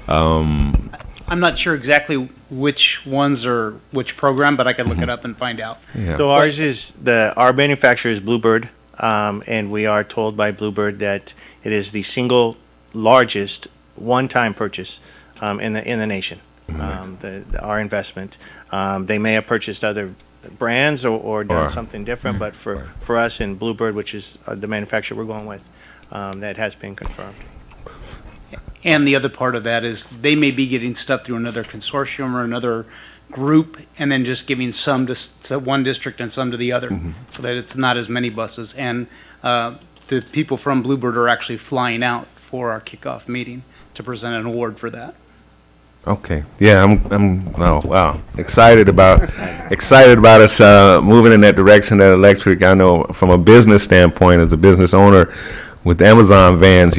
I'm not sure exactly which ones or which program, but I can look it up and find out. Yeah. So our manufacturer is Bluebird, and we are told by Bluebird that it is the single largest one-time purchase in the nation. Our investment. They may have purchased other brands or done something different, but for us in Bluebird, which is the manufacturer we're going with, that has been confirmed. And the other part of that is they may be getting stuff through another consortium or another group and then just giving some to one district and some to the other, so that it's not as many buses. And the people from Bluebird are actually flying out for our kickoff meeting to present an award for that. Okay. Yeah, I'm wow. Excited about us moving in that direction, that electric. I know from a business standpoint, as a business owner with Amazon vans,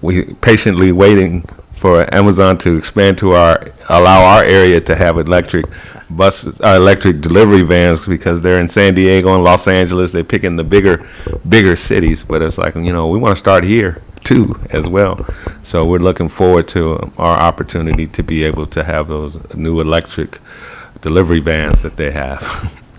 we patiently waiting for Amazon to expand to allow our area to have electric buses, electric delivery vans, because they're in San Diego and Los Angeles. They're picking the bigger cities, but it's like, we want to start here too as well. So we're looking forward to our opportunity to be able to have those new electric delivery vans that they have.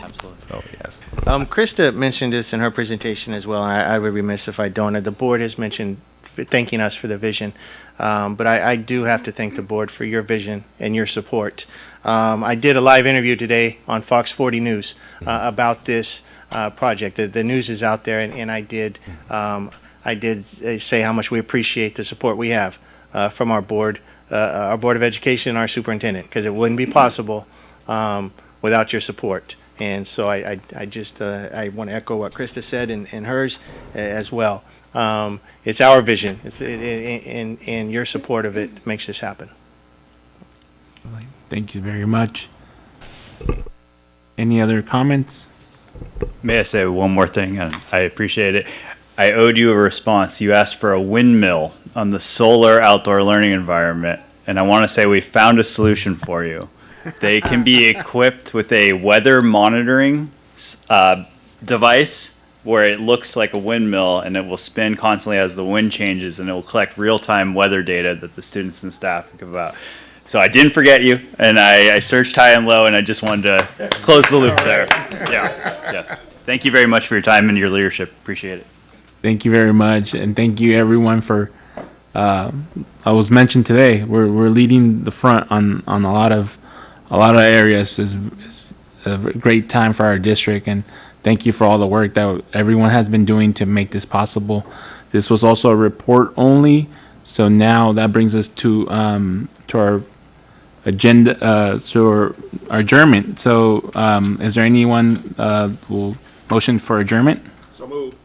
Absolutely. So yes. Krista mentioned this in her presentation as well, and I would be remiss if I don't. The board has mentioned thanking us for the vision, but I do have to thank the board for your vision and your support. I did a live interview today on Fox 40 News about this project. The news is out there, and I did say how much we appreciate the support we have from our Board of Education and our superintendent, because it wouldn't be possible without your support. And so I want to echo what Krista said and hers as well. It's our vision, and your support of it makes this happen. Thank you very much. Any other comments? May I say one more thing? And I appreciate it. I owed you a response. You asked for a windmill on the solar outdoor learning environment, and I want to say we found a solution for you. They can be equipped with a weather monitoring device where it looks like a windmill, and it will spin constantly as the wind changes, and it will collect real-time weather data that the students and staff give out. So I didn't forget you, and I searched high and low, and I just wanted to close the loop there. Yeah. Thank you very much for your time and your leadership. Appreciate it. Thank you very much, and thank you everyone for. I was mentioned today. We're leading the front on a lot of areas. Is a great time for our district, and thank you for all the work that everyone has been doing to make this possible. This was also a report only, so now that brings us to our agenda, to our adjournment. So, is there anyone will motion for adjournment? So moved.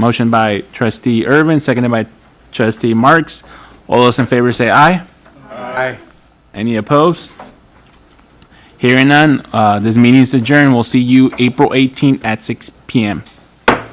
Motion by Trustee Irvin, seconded by Trustee Marks. All those in favor say aye. Aye. Any opposed? Hearing none, this meeting is adjourned. We'll see you April 18th at 6 p.m.